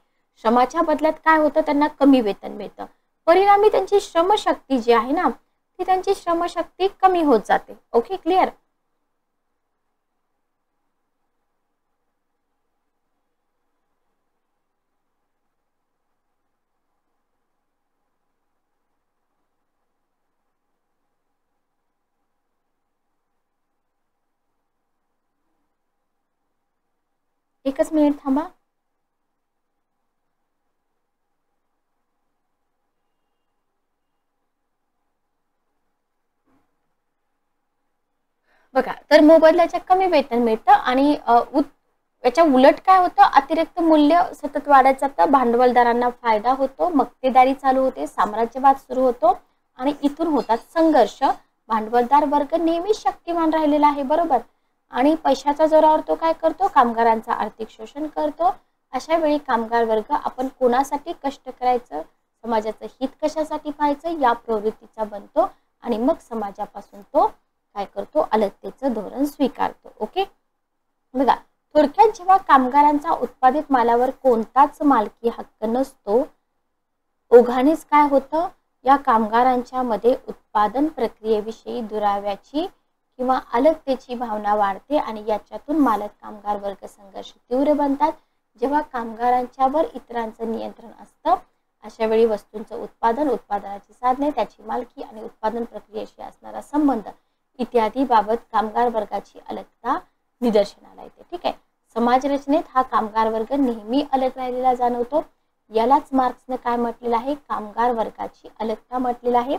श्रमाच्या बदल्यात काय होतं? त्यांना कमी वेतन मिळतं. परिणामी त्यांची श्रमशक्ती जी आहे ना, ती त्यांची श्रमशक्ती कमी होत जाते. Okay, clear. एकच मिनिट थांबा. बघा, तर मोबदल्याच्या कमी वेतन मिळतं आणि याच्या उलट काय होतं? अतिरिक्त मूल्य सतत वाढत जातं, भांडवलदारांना फायदा होतो, मक्तेदारी चालू होते, साम्राज्यवाद सुरू होतो आणि इथून होतात संघर्ष. भांडवलदार वर्ग नेहमी शक्तिमान राहिलेला आहे, बरोबर, आणि पैशाच्या जोरावर तो काय करतो? कामगारांचा आर्थिक शोषण करतो. अशा वेळी कामगार वर्ग आपण कोणासाठी कष्ट करायचं, समाजाचं हित कशासाठी पाहायचं या प्रवृत्तीचा बनतो आणि मग समाजापासून तो काय करतो? अलगतेचं धोरण स्वीकारतो. ओके, बघा, थोडक्यात जेव्हा कामगारांचा उत्पादित मालावर कोणताच मालकी हक्क नसतो, ओघानेच काय होतं? या कामगारांच्या मध्ये उत्पादन प्रक्रियेविषयी दुराव्याची किंवा अलगतेची भावना वाढते आणि याच्यातून मालक कामगार वर्ग संघर्ष तीव्र बनतात. जेव्हा कामगारांच्यावर इतरांचं नियंत्रण असतं, अशा वेळी वस्तूंचं उत्पादन, उत्पादनाची साधने, त्याची मालकी आणि उत्पादन प्रक्रियेशी असणारा संबंध इत्यादी बाबत कामगार वर्गाची अलगता निदर्शनाला येते. ठीक आहे, समाज रचनेत हा कामगार वर्ग नेहमी अलग राहिलेला जाणवतो. यालाच मार्क्सने काय म्हटलेलं आहे? कामगार वर्गाची अलगता म्हटलेलं आहे.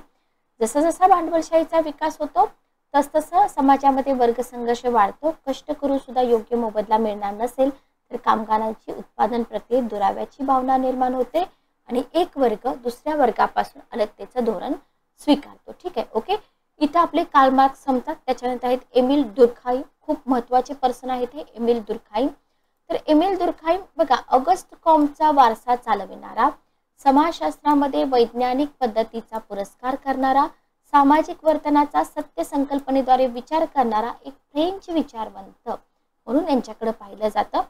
जसं जसा भांडवलशाहीचा विकास होतो तसतसं समाजामध्ये वर्ग संघर्ष वाढतो. कष्ट करून सुद्धा योग्य मोबदला मिळणार नसेल तर कामगारांची उत्पादन प्रक्रियेत दुराव्याची भावना निर्माण होते आणि एक वर्ग दुसऱ्या वर्गापासून अलगतेचं धोरण स्वीकारतो. ठीक आहे, ओके. इथं आपले कार्ल मार्क्स संपतात. त्याच्यानंतर आहेत एमिल दुर्खाइम. खूप महत्त्वाचे पर्सन आहेत हे एमिल दुर्खाइम. तर एमिल दुर्खाइम बघा, ऑगस्ट कॉम्टचा वारसा चालविणारा, समाजशास्त्रामध्ये वैज्ञानिक पद्धतीचा पुरस्कार करणारा, सामाजिक वर्तनाचा सत्य संकल्पनेद्वारे विचार करणारा एक फ्रेंच विचारवंत म्हणून यांच्याकडे पाहिलं जातं.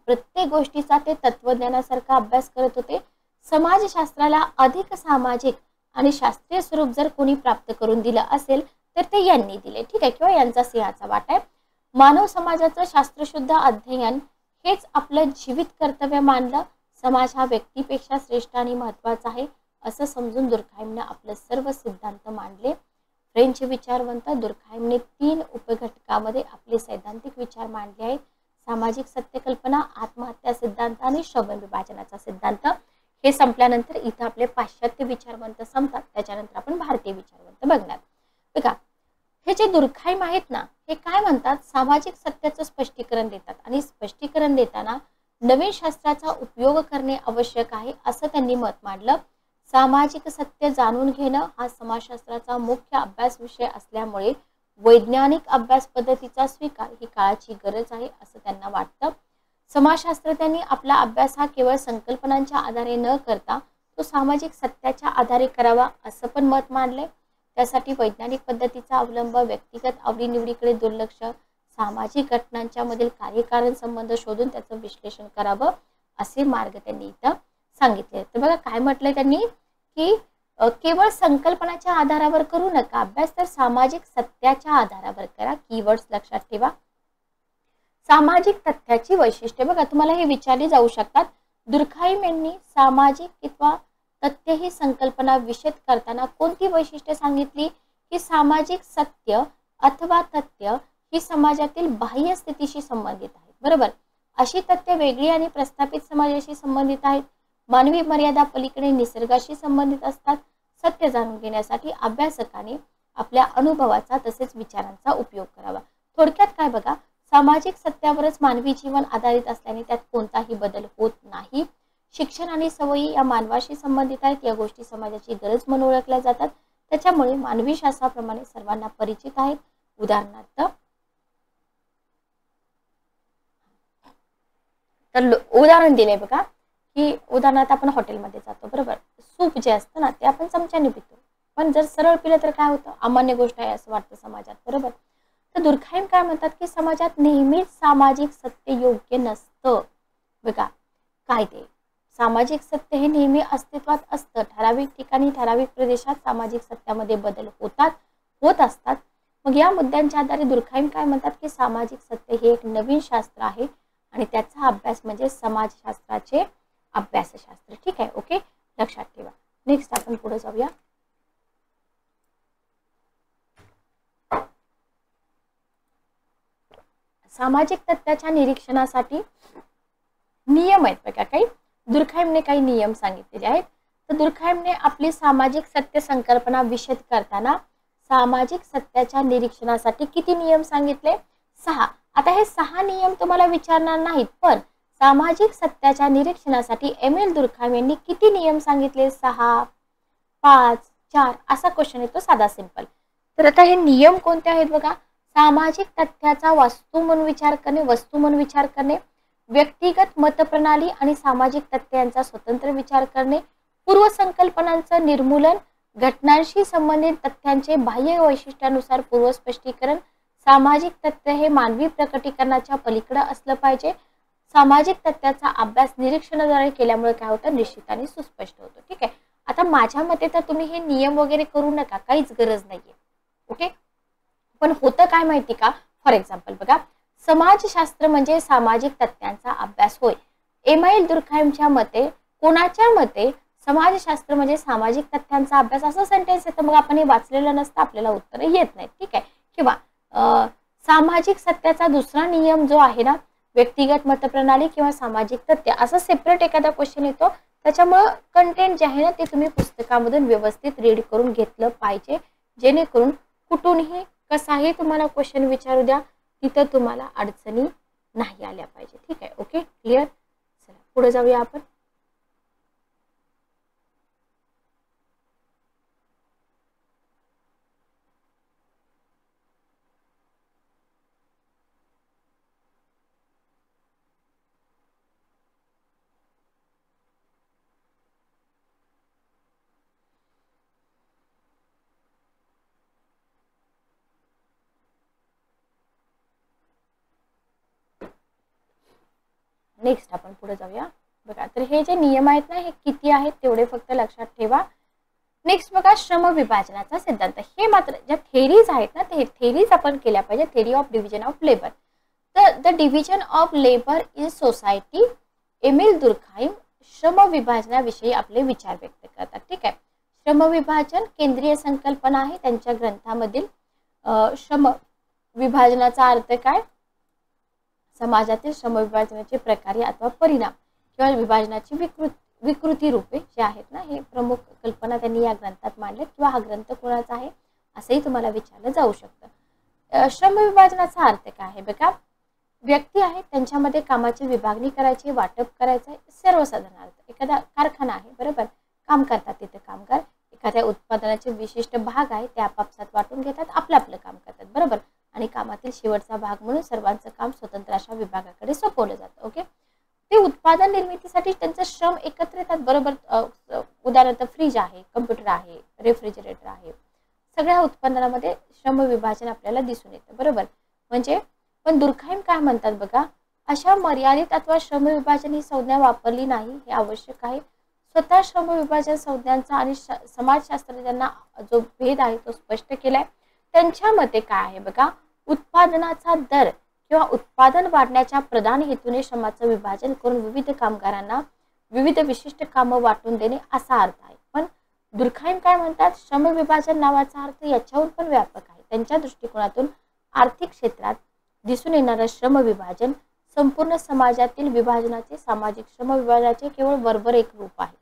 प्रत्येक गोष्टीचा ते तत्वज्ञानासारखा अभ्यास करत होते. समाजशास्त्राला अधिक सामाजिक आणि शास्त्रीय स्वरूप जर कोणी प्राप्त करून दिलं असेल तर ते यांनी दिले. ठीक आहे, किंवा यांचा सिंहाचा वाटा आहे. मानव समाजाचं शास्त्रशुद्ध अध्ययन हेच आपलं जीवित कर्तव्य मानलं. समाज हा व्यक्तीपेक्षा श्रेष्ठ आणि महत्त्वाचा आहे असं समजून दुर्खाइमने आपले सर्व सिद्धांत मांडले. फ्रेंच विचारवंत दुर्खाइमने 3 उपघटकामध्ये आपले सैद्धांतिक विचार मांडले आहेत. सामाजिक सत्यकल्पना, आत्महत्या सिद्धांत आणि श्रवण विभाजनाचा सिद्धांत. हे संपल्यानंतर इथं आपले पाश्चात्य विचारवंत संपतात. त्याच्यानंतर आपण भारतीय विचारवंत बघणार. बघा, हे जे दुर्खाइम आहेत ना, हे काय म्हणतात? सामाजिक सत्याचं स्पष्टीकरण देतात आणि स्पष्टीकरण देताना नवीन शास्त्राचा उपयोग करणे आवश्यक आहे असं त्यांनी मत मांडलं. सामाजिक सत्य जाणून घेणं हा समाजशास्त्राचा मुख्य अभ्यास विषय असल्यामुळे वैज्ञानिक अभ्यास पद्धतीचा स्वीकार ही काळाची गरज आहे असं त्यांना वाटतं. समाजशास्त्रज्ञांनी आपला अभ्यास हा केवळ संकल्पनांच्या आधारे न करता तो सामाजिक सत्याच्या आधारे करावा असं पण मत मांडले. त्यासाठी वैज्ञानिक पद्धतीचा अवलंब, व्यक्तिगत आवडीनिवडीकडे दुर्लक्ष, सामाजिक घटनांच्या मधील कार्यकारण संबंध शोधून त्याचं विश्लेषण करावं असे मार्ग त्यांनी इथं सांगितले. तर बघा काय म्हटलंय त्यांनी की केवळ संकल्पनाच्या आधारावर करू नका अभ्यास, तर सामाजिक सत्याच्या आधारावर करा. कीवर्ड्स लक्षात ठेवा. सामाजिक तथ्याची वैशिष्ट्ये बघा तुम्हाला हे विचारली जाऊ शकतात. दुर्खाइम यांनी सामाजिक किंवा तथ्य ही संकल्पना विशद करताना कोणती वैशिष्ट्ये सांगितली की सामाजिक सत्य अथवा तथ्य ही समाजातील बाह्य स्थितीशी संबंधित आहेत. बरोबर, अशी तथ्य वेगळी आणि प्रस्थापित समाजाशी संबंधित आहेत. मानवी मर्यादा पलीकडे निसर्गाशी संबंधित असतात. सत्य जाणून घेण्यासाठी अभ्यासकाने आपल्या अनुभवाचा तसेच विचारांचा उपयोग करावा. थोडक्यात काय बघा, सामाजिक सत्यावरच मानवी जीवन आधारित असल्याने त्यात कोणताही बदल होत नाही. शिक्षण आणि सवयी या मानवाशी संबंधित आहेत. या गोष्टी समाजाची गरज म्हणून ओळखल्या जातात. त्याच्यामुळे मानवी शास्त्राप्रमाणे सर्वांना परिचित आहेत. उदाहरणार्थ तर उदाहरण दिले बघा की उदाहरणार्थ आपण हॉटेलमध्ये जातो. बरोबर, सूप जे असतं ना ते आपण चमच्याने पितो, पण जर सरळ पिलं तर काय होतं, अमान्य गोष्ट आहे असं वाटतं समाजात. बरोबर, तर दुर्खाइम काय म्हणतात की समाजात नेहमीच सामाजिक सत्य योग्य नसतं. बघा काय ते सामाजिक सत्य हे नेहमी अस्तित्वात असतं. ठराविक ठिकाणी ठराविक प्रदेशात सामाजिक सत्यामध्ये बदल होत असतात. मग या मुद्द्यांच्या आधारे दुर्खाइम काय म्हणतात की सामाजिक सत्य हे एक नवीन शास्त्र आहे आणि त्याचा अभ्यास म्हणजे समाजशास्त्राचे अभ्यासशास्त्र. ठीक आहे, ओके, लक्षात ठेवा. नेक्स्ट आपण पुढे जाऊया. सामाजिक तथ्याच्या निरीक्षणासाठी नियम आहेत बघा. काही दुर्खाइमने काही नियम सांगितलेले आहेत. तर दुर्खाइमने आपली सामाजिक सत्य संकल्पना विशद करताना सामाजिक सत्याच्या निरीक्षणासाठी किती नियम सांगितले? 6. आता हे 6 नियम तुम्हाला विचारणार नाहीत, पण सामाजिक सत्याच्या निरीक्षणासाठी एम.एल. दुर्खाइम यांनी किती नियम सांगितले? 6, 5, 4 असा क्वेश्चन येतो, साधा सिंपल. तर आता हे नियम कोणते आहेत बघा. सामाजिक तथ्याचा वस्तू म्हणून विचार करणे, व्यक्तिगत मतप्रणाली आणि सामाजिक तथ्य यांचा स्वतंत्र विचार करणे, पूर्वसंकल्पनांचं निर्मूलन, घटनांशी संबंधित तथ्यांचे बाह्य वैशिष्ट्यानुसार पूर्वस्पष्टीकरण, सामाजिक तथ्य हे मानवी प्रकटीकरणाच्या पलीकडे असलं पाहिजे. सामाजिक तथ्याचा अभ्यास निरीक्षणाद्वारे केल्यामुळे काय होतं, निश्चित आणि सुस्पष्ट होतं. ठीक आहे, आता माझ्या मते तर तुम्ही हे नियम वगैरे करू नका, काहीच गरज नाहीये. ओके, पण होतं काय माहिती का, फॉर एक्झाम्पल बघा, समाजशास्त्र म्हणजे सामाजिक तथ्यांचा अभ्यास होय. एम.एल. दुर्खाइमच्या मते, कोणाच्या मते समाजशास्त्र म्हणजे सामाजिक तथ्यांचा अभ्यास, असं सेंटेन्स येतं. मग आपण हे वाचलेलं नसतं, आपल्याला उत्तर येत नाही. ठीक आहे, किंवा सामाजिक सत्याचा दुसरा नियम जो आहे ना, व्यक्तिगत मतप्रणाली किंवा सामाजिक तथ्य, असं सेपरेट एखादा क्वेश्चन येतो. त्याच्यामुळं कंटेंट जे आहे ना ते तुम्ही पुस्तकामधून व्यवस्थित रीड करून घेतलं पाहिजे, जेणेकरून कुठूनही कसाही तुम्हाला क्वेश्चन विचारू द्या, तिथं तुम्हाला अडचणी नाही आल्या पाहिजे. ठीक आहे, ओके, क्लिअर. चला पुढे जाऊया आपण. नेक्स्ट आपण पुढे जाऊया. बघा, तर हे जे नियम आहेत ना, हे किती आहेत तेवढे फक्त लक्षात ठेवा. नेक्स्ट बघा, श्रम विभाजनाचा सिद्धांत. हे मात्र ज्या थेरीज आहेत ना, ते थेरीज आपण केल्या पाहिजे. Theory of division of labour. तर the division of labour in society, Emile. Durkheim श्रम विभाजनाविषयी आपले विचार व्यक्त करतात. ठीक आहे, श्रम विभाजन केंद्रीय संकल्पना आहे त्यांच्या ग्रंथामधील. श्रम विभाजनाचा अर्थ काय, समाजातील श्रम विभाजनाचे प्रकारे अथवा परिणाम किंवा विभाजनाची विकृती रूपे जे आहेत ना, हे प्रमुख कल्पना त्यांनी या ग्रंथात मांडल्यात. किंवा हा ग्रंथ कोणाचा आहे असंही तुम्हाला विचारलं जाऊ शकतं. श्रम विभाजनाचा अर्थ काय आहे बघा, व्यक्ती आहेत त्यांच्यामध्ये कामाची विभागणी करायची, वाटप करायचं, सर्वसाधारण अर्थ. एखादा कारखाना आहे, बरोबर, काम करतात तिथे कामगार, एखाद्या उत्पादनाचे विशिष्ट भाग आहे ते आपापसात वाटून घेतात, आपलं आपलं काम करतात, बरोबर, आणि कामातील शेवटचा भाग म्हणून सर्वांचं काम स्वतंत्र अशा विभागाकडे सोपवलं जातं. ओके, ते उत्पादन निर्मितीसाठी त्यांचं श्रम एकत्र येतात, बरोबर. उदाहरणार्थ फ्रीज आहे, कम्प्युटर आहे, रेफ्रिजरेटर आहे, सगळ्या उत्पादनामध्ये श्रम विभाजन आपल्याला दिसून येतं, बरोबर. म्हणजे पण दुर्खाइम काय म्हणतात बघा, अशा मर्यादित अथवा श्रम विभाजन ही संज्ञा वापरली नाही हे आवश्यक आहे. स्वतः श्रम विभाजन संज्ञांचा आणि समाजशास्त्रज्ञांना जो भेद आहे तो स्पष्ट केलाय. त्यांच्या मते काय आहे बघा, उत्पादनाचा दर किंवा उत्पादन वाढण्याच्या प्रधान हेतूने श्रमाचं विभाजन करून विविध कामगारांना विविध विशिष्ट कामं वाटून देणे असा अर्थ आहे. पण दुर्खाइम काय म्हणतात, श्रम विभाजन नावाचा अर्थ याच्याहून पण व्यापक आहे. त्यांच्या दृष्टिकोनातून आर्थिक क्षेत्रात दिसून येणारं श्रम विभाजन संपूर्ण समाजातील विभाजनाचे, सामाजिक श्रम विभाजनाचे केवळ वरवर एक रूप आहे.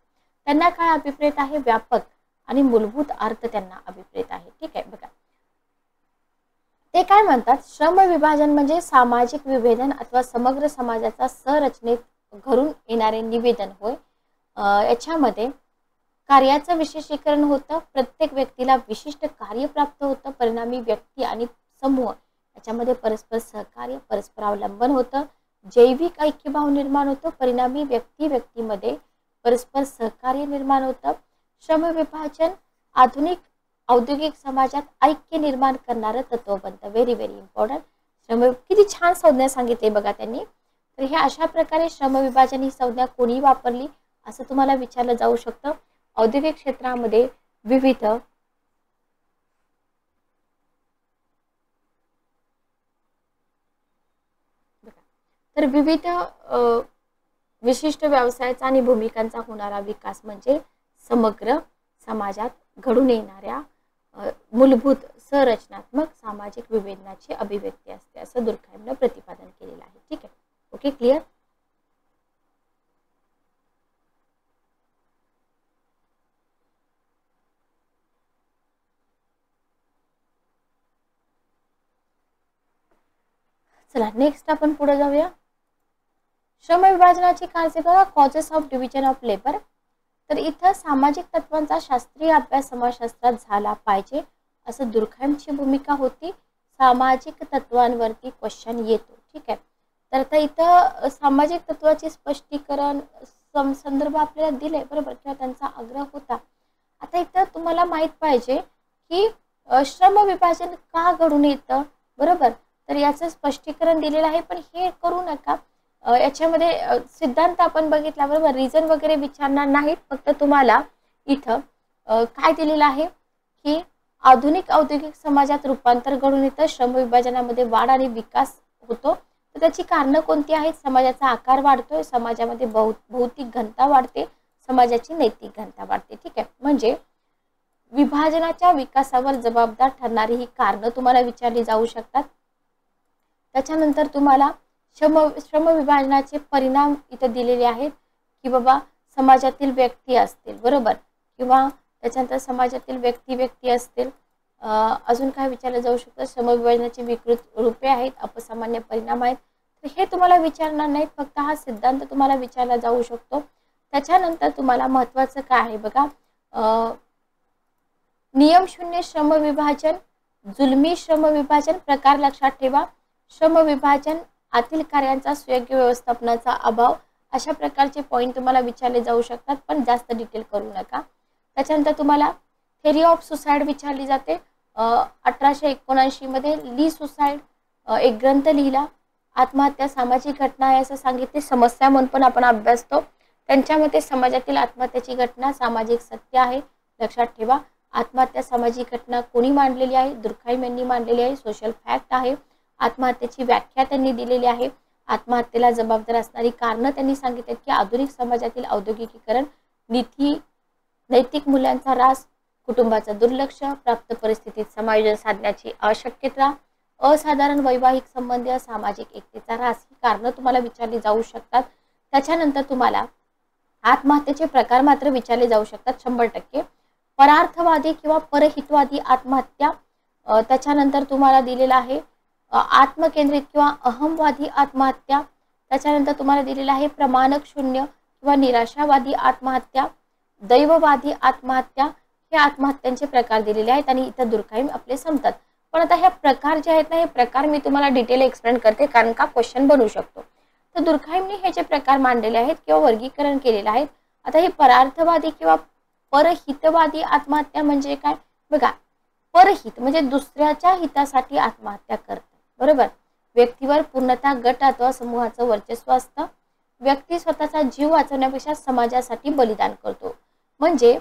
त्यांना काय अभिप्रेत आहे, व्यापक आणि मूलभूत अर्थ त्यांना अभिप्रेत आहे. ठीक आहे बघा, ते काय म्हणतात, श्रम विभाजन म्हणजे सामाजिक विभेदन अथवा समग्र समाजाचा संरचनेत घडून येणारे निवेदन होय. याच्यामध्ये कार्याचं विशेषीकरण होतं, प्रत्येक व्यक्तीला विशिष्ट कार्य प्राप्त होतं, परिणामी व्यक्ती आणि समूह याच्यामध्ये परस्पर सहकार्य, परस्परावलंबन होतं, जैविक ऐक्यभाव निर्माण होतं, परिणामी व्यक्तीमध्ये परस्पर सहकार्य निर्माण होतं. श्रम विभाजन आधुनिक औद्योगिक समाजात ऐक्य निर्माण करणारं तत्व बनतं. Very very important. श्रम किती छान संज्ञा सांगितली बघा त्यांनी. तर हे अशा प्रकारे श्रम विभाजन ही संज्ञा कोणी वापरली असं तुम्हाला विचारलं जाऊ शकतं. औद्योगिक क्षेत्रामध्ये विविध विशिष्ट व्यवसायाचा आणि भूमिकांचा होणारा विकास म्हणजे समग्र समाजात घडून येणाऱ्या मूलभूत संरचनात्मक सामाजिक विभेदनाची अभिव्यक्ती असते असं दुर्खाइमनं प्रतिपादन केलेलं आहे. ठीक आहे, ओके, क्लिअर. चला नेक्स्ट आपण पुढे जाऊया. श्रम विभाजनाची कारणे बघा, causes of division of labour. तर इथं सामाजिक तत्वांचा शास्त्रीय अभ्यास समाजशास्त्रात झाला पाहिजे असं दुर्खाइमची भूमिका होती. सामाजिक तत्वांवरती क्वेश्चन येतो. ठीक आहे, तर आता इथं सामाजिक तत्वाचे स्पष्टीकरण संदर्भ आपल्याला दिले, बरोबर, किंवा त्यांचा आग्रह होता. आता इथं तुम्हाला माहित पाहिजे की श्रम विभाजन का घडून येतं, बरोबर. तर याचं स्पष्टीकरण दिलेलं आहे, पण हे करू नका. याच्यामध्ये सिद्धांत आपण बघितला, बरोबर, रिझन वगैरे विचारणार नाहीत. फक्त तुम्हाला इथं काय दिलेलं आहे की आधुनिक औद्योगिक समाजात रूपांतर घडून येतं, श्रम विभाजनामध्ये वाढ आणि विकास होतो. तर त्याची कारणं कोणती आहेत, समाजाचा आकार वाढतोय, समाजामध्ये भौतिक घनता वाढते, समाजाची नैतिक घनता वाढते. ठीक आहे, म्हणजे विभाजनाच्या विकासावर जबाबदार ठरणारी ही कारणं तुम्हाला विचारली जाऊ शकतात. त्याच्यानंतर तुम्हाला श्रम विभाजनाचे परिणाम इथं दिलेले आहेत की बाबा समाजातील व्यक्ती असतील, बरोबर, किंवा त्याच्यानंतर समाजातील व्यक्ती असतील. अजून काय विचारलं जाऊ शकतं, श्रम विभाजनाची विकृत रूपे आहेत, अपसामान्य परिणाम आहेत. तर हे तुम्हाला विचारणार नाहीत, फक्त हा सिद्धांत तुम्हाला विचारला जाऊ शकतो. त्याच्यानंतर तुम्हाला महत्त्वाचं काय आहे बघा, नियमशून्य श्रम विभाजन, जुलमी श्रम विभाजन प्रकार लक्षात ठेवा. श्रम विभाजन, आतील कार्यांचा सुयोग्य व्यवस्थापनाचा अभाव, अशा प्रकारचे पॉईंट तुम्हाला विचारले जाऊ शकतात, पण जास्त डिटेल करू नका. त्याच्यानंतर तुम्हाला थेरी ऑफ सुसाईड विचारली जाते. 1879 मध्ये ली सुसाईड एक ग्रंथ लिहिला. आत्महत्या सामाजिक घटना आहे असं सांगितले, समस्या म्हणून पण आपण अभ्यासतो. त्यांच्या मते समाजातील आत्महत्याची घटना सामाजिक सत्य आहे. लक्षात ठेवा, आत्महत्या सामाजिक घटना कोणी मांडलेली आहे, दुर्खाइम यांनी मांडलेली आहे, सोशल फॅक्ट आहे. आत्महत्येची व्याख्या त्यांनी दिलेली आहे. आत्महत्येला जबाबदार असणारी कारणं त्यांनी सांगितले की आधुनिक समाजातील औद्योगिकीकरण, नैतिक मूल्यांचा ऱ्हास, कुटुंबाचं दुर्लक्ष, प्राप्त परिस्थितीत समायोजन साधण्याची अशक्यता, असाधारण वैवाहिक संबंध, सामाजिक एकतेचा ऱ्हास ही कारणं तुम्हाला विचारली जाऊ शकतात. त्याच्यानंतर तुम्हाला आत्महत्येचे प्रकार मात्र विचारले जाऊ शकतात 100%. परार्थवादी किंवा परहितवादी आत्महत्या, त्याच्यानंतर तुम्हाला दिलेला आहे आत्मकेंद्रित किंवा अहमवादी आत्महत्या, त्याच्यानंतर तुम्हाला दिलेला आहे प्रमाणक शून्य किंवा निराशावादी आत्महत्या, दैववादी आत्महत्या. हे आत्महत्यांचे प्रकार दिलेले आहेत आणि इथं दुर्खाइम आपले संपतात. पण आता ह्या प्रकार जे आहेत ना, हे प्रकार मी तुम्हाला डिटेल एक्सप्लेन करते कारण का क्वेश्चन बनू शकतो. तर दुर्खाइमने हे जे प्रकार मांडलेले आहेत किंवा वर्गीकरण केलेले आहेत. आता हे परार्थवादी किंवा परहितवादी आत्महत्या म्हणजे काय बघा, परहित म्हणजे दुसऱ्याच्या हितासाठी आत्महत्या करतात, बरोबर. व्यक्तीवर पूर्णतः गट अथवा समूहाचं वर्चस्व असतं. व्यक्ती स्वतःचा जीव वाचवण्यापेक्षा समाजासाठी बलिदान करतो. म्हणजे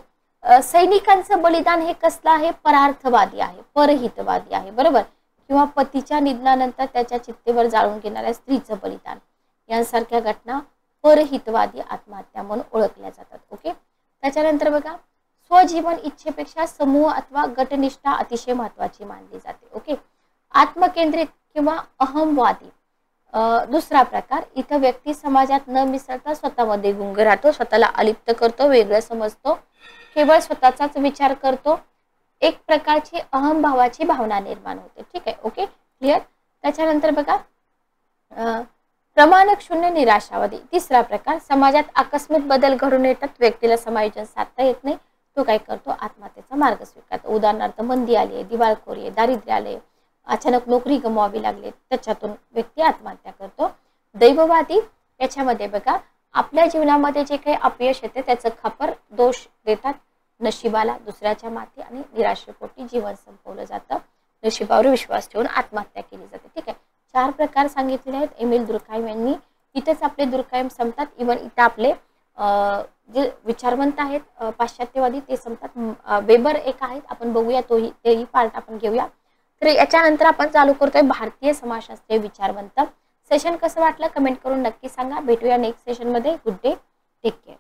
सैनिकांचं बलिदान हे कसलं आहे, परार्थवादी आहे, परहितवादी आहे, बरोबर. किंवा पतीच्या निधनानंतर त्याच्या चित्तेवर जाळून घेणाऱ्या स्त्रीचं बलिदान, यांसारख्या घटना परहितवादी आत्महत्या म्हणून ओळखल्या जातात. ओके. त्याच्यानंतर बघा, स्वजीवन इच्छेपेक्षा समूह अथवा गटनिष्ठा अतिशय महत्वाची मानली जाते. ओके. आत्मकेंद्रित किंवा अहमवादी दुसरा प्रकार, इथं व्यक्ती समाजात न मिसळता स्वतःमध्ये गुंग राहतो, स्वतःला अलिप्त करतो, वेगळं समजतो, केवळ स्वतःचाच विचार करतो, एक प्रकारची अहमभावाची भावना निर्माण होते. ठीक आहे. Okay, clear. त्याच्यानंतर बघा, प्रमाणक शून्य निराशावादी तिसरा प्रकार, समाजात आकस्मिक बदल घडून येतात, व्यक्तीला समायोजन साधता येत नाही, तो काय करतो, आत्महत्येचा मार्ग स्वीकारतो. उदाहरणार्थ मंदी आली आहे, दिवाळखोरी आहे, दारिद्र्य आले, अचानक नोकरी गमवावी लागली, त्याच्यातून व्यक्ती आत्महत्या करतो. दैववादी याच्यामध्ये बघा, आपल्या जीवनामध्ये जे काही अपयश येते त्याचं खापर दोष देतात नशिबाला, दुसऱ्याच्या माथी, आणि निराशेपोटी जीवन संपवलं जातं, नशिबावर विश्वास ठेवून आत्महत्या केली जाते. ठीक आहे. 4 प्रकार सांगितलेले आहेत एमिल दुर्खाइम यांनी. इथेच आपले दुर्खाइम संपतात. इव्हन इथं आपले जे विचारवंत आहेत पाश्चात्यवादी ते संपतात. वेबर एक आहेत, आपण बघूया तेही पार्ट आपण घेऊया. तर याच्यानंतर आपण चालू करतोय भारतीय समाजशास्त्रीय विचारवंत. सेशन कसं वाटलं कमेंट करून नक्की सांगा. भेटूया नेक्स्ट सेशनमध्ये. Good day, take care.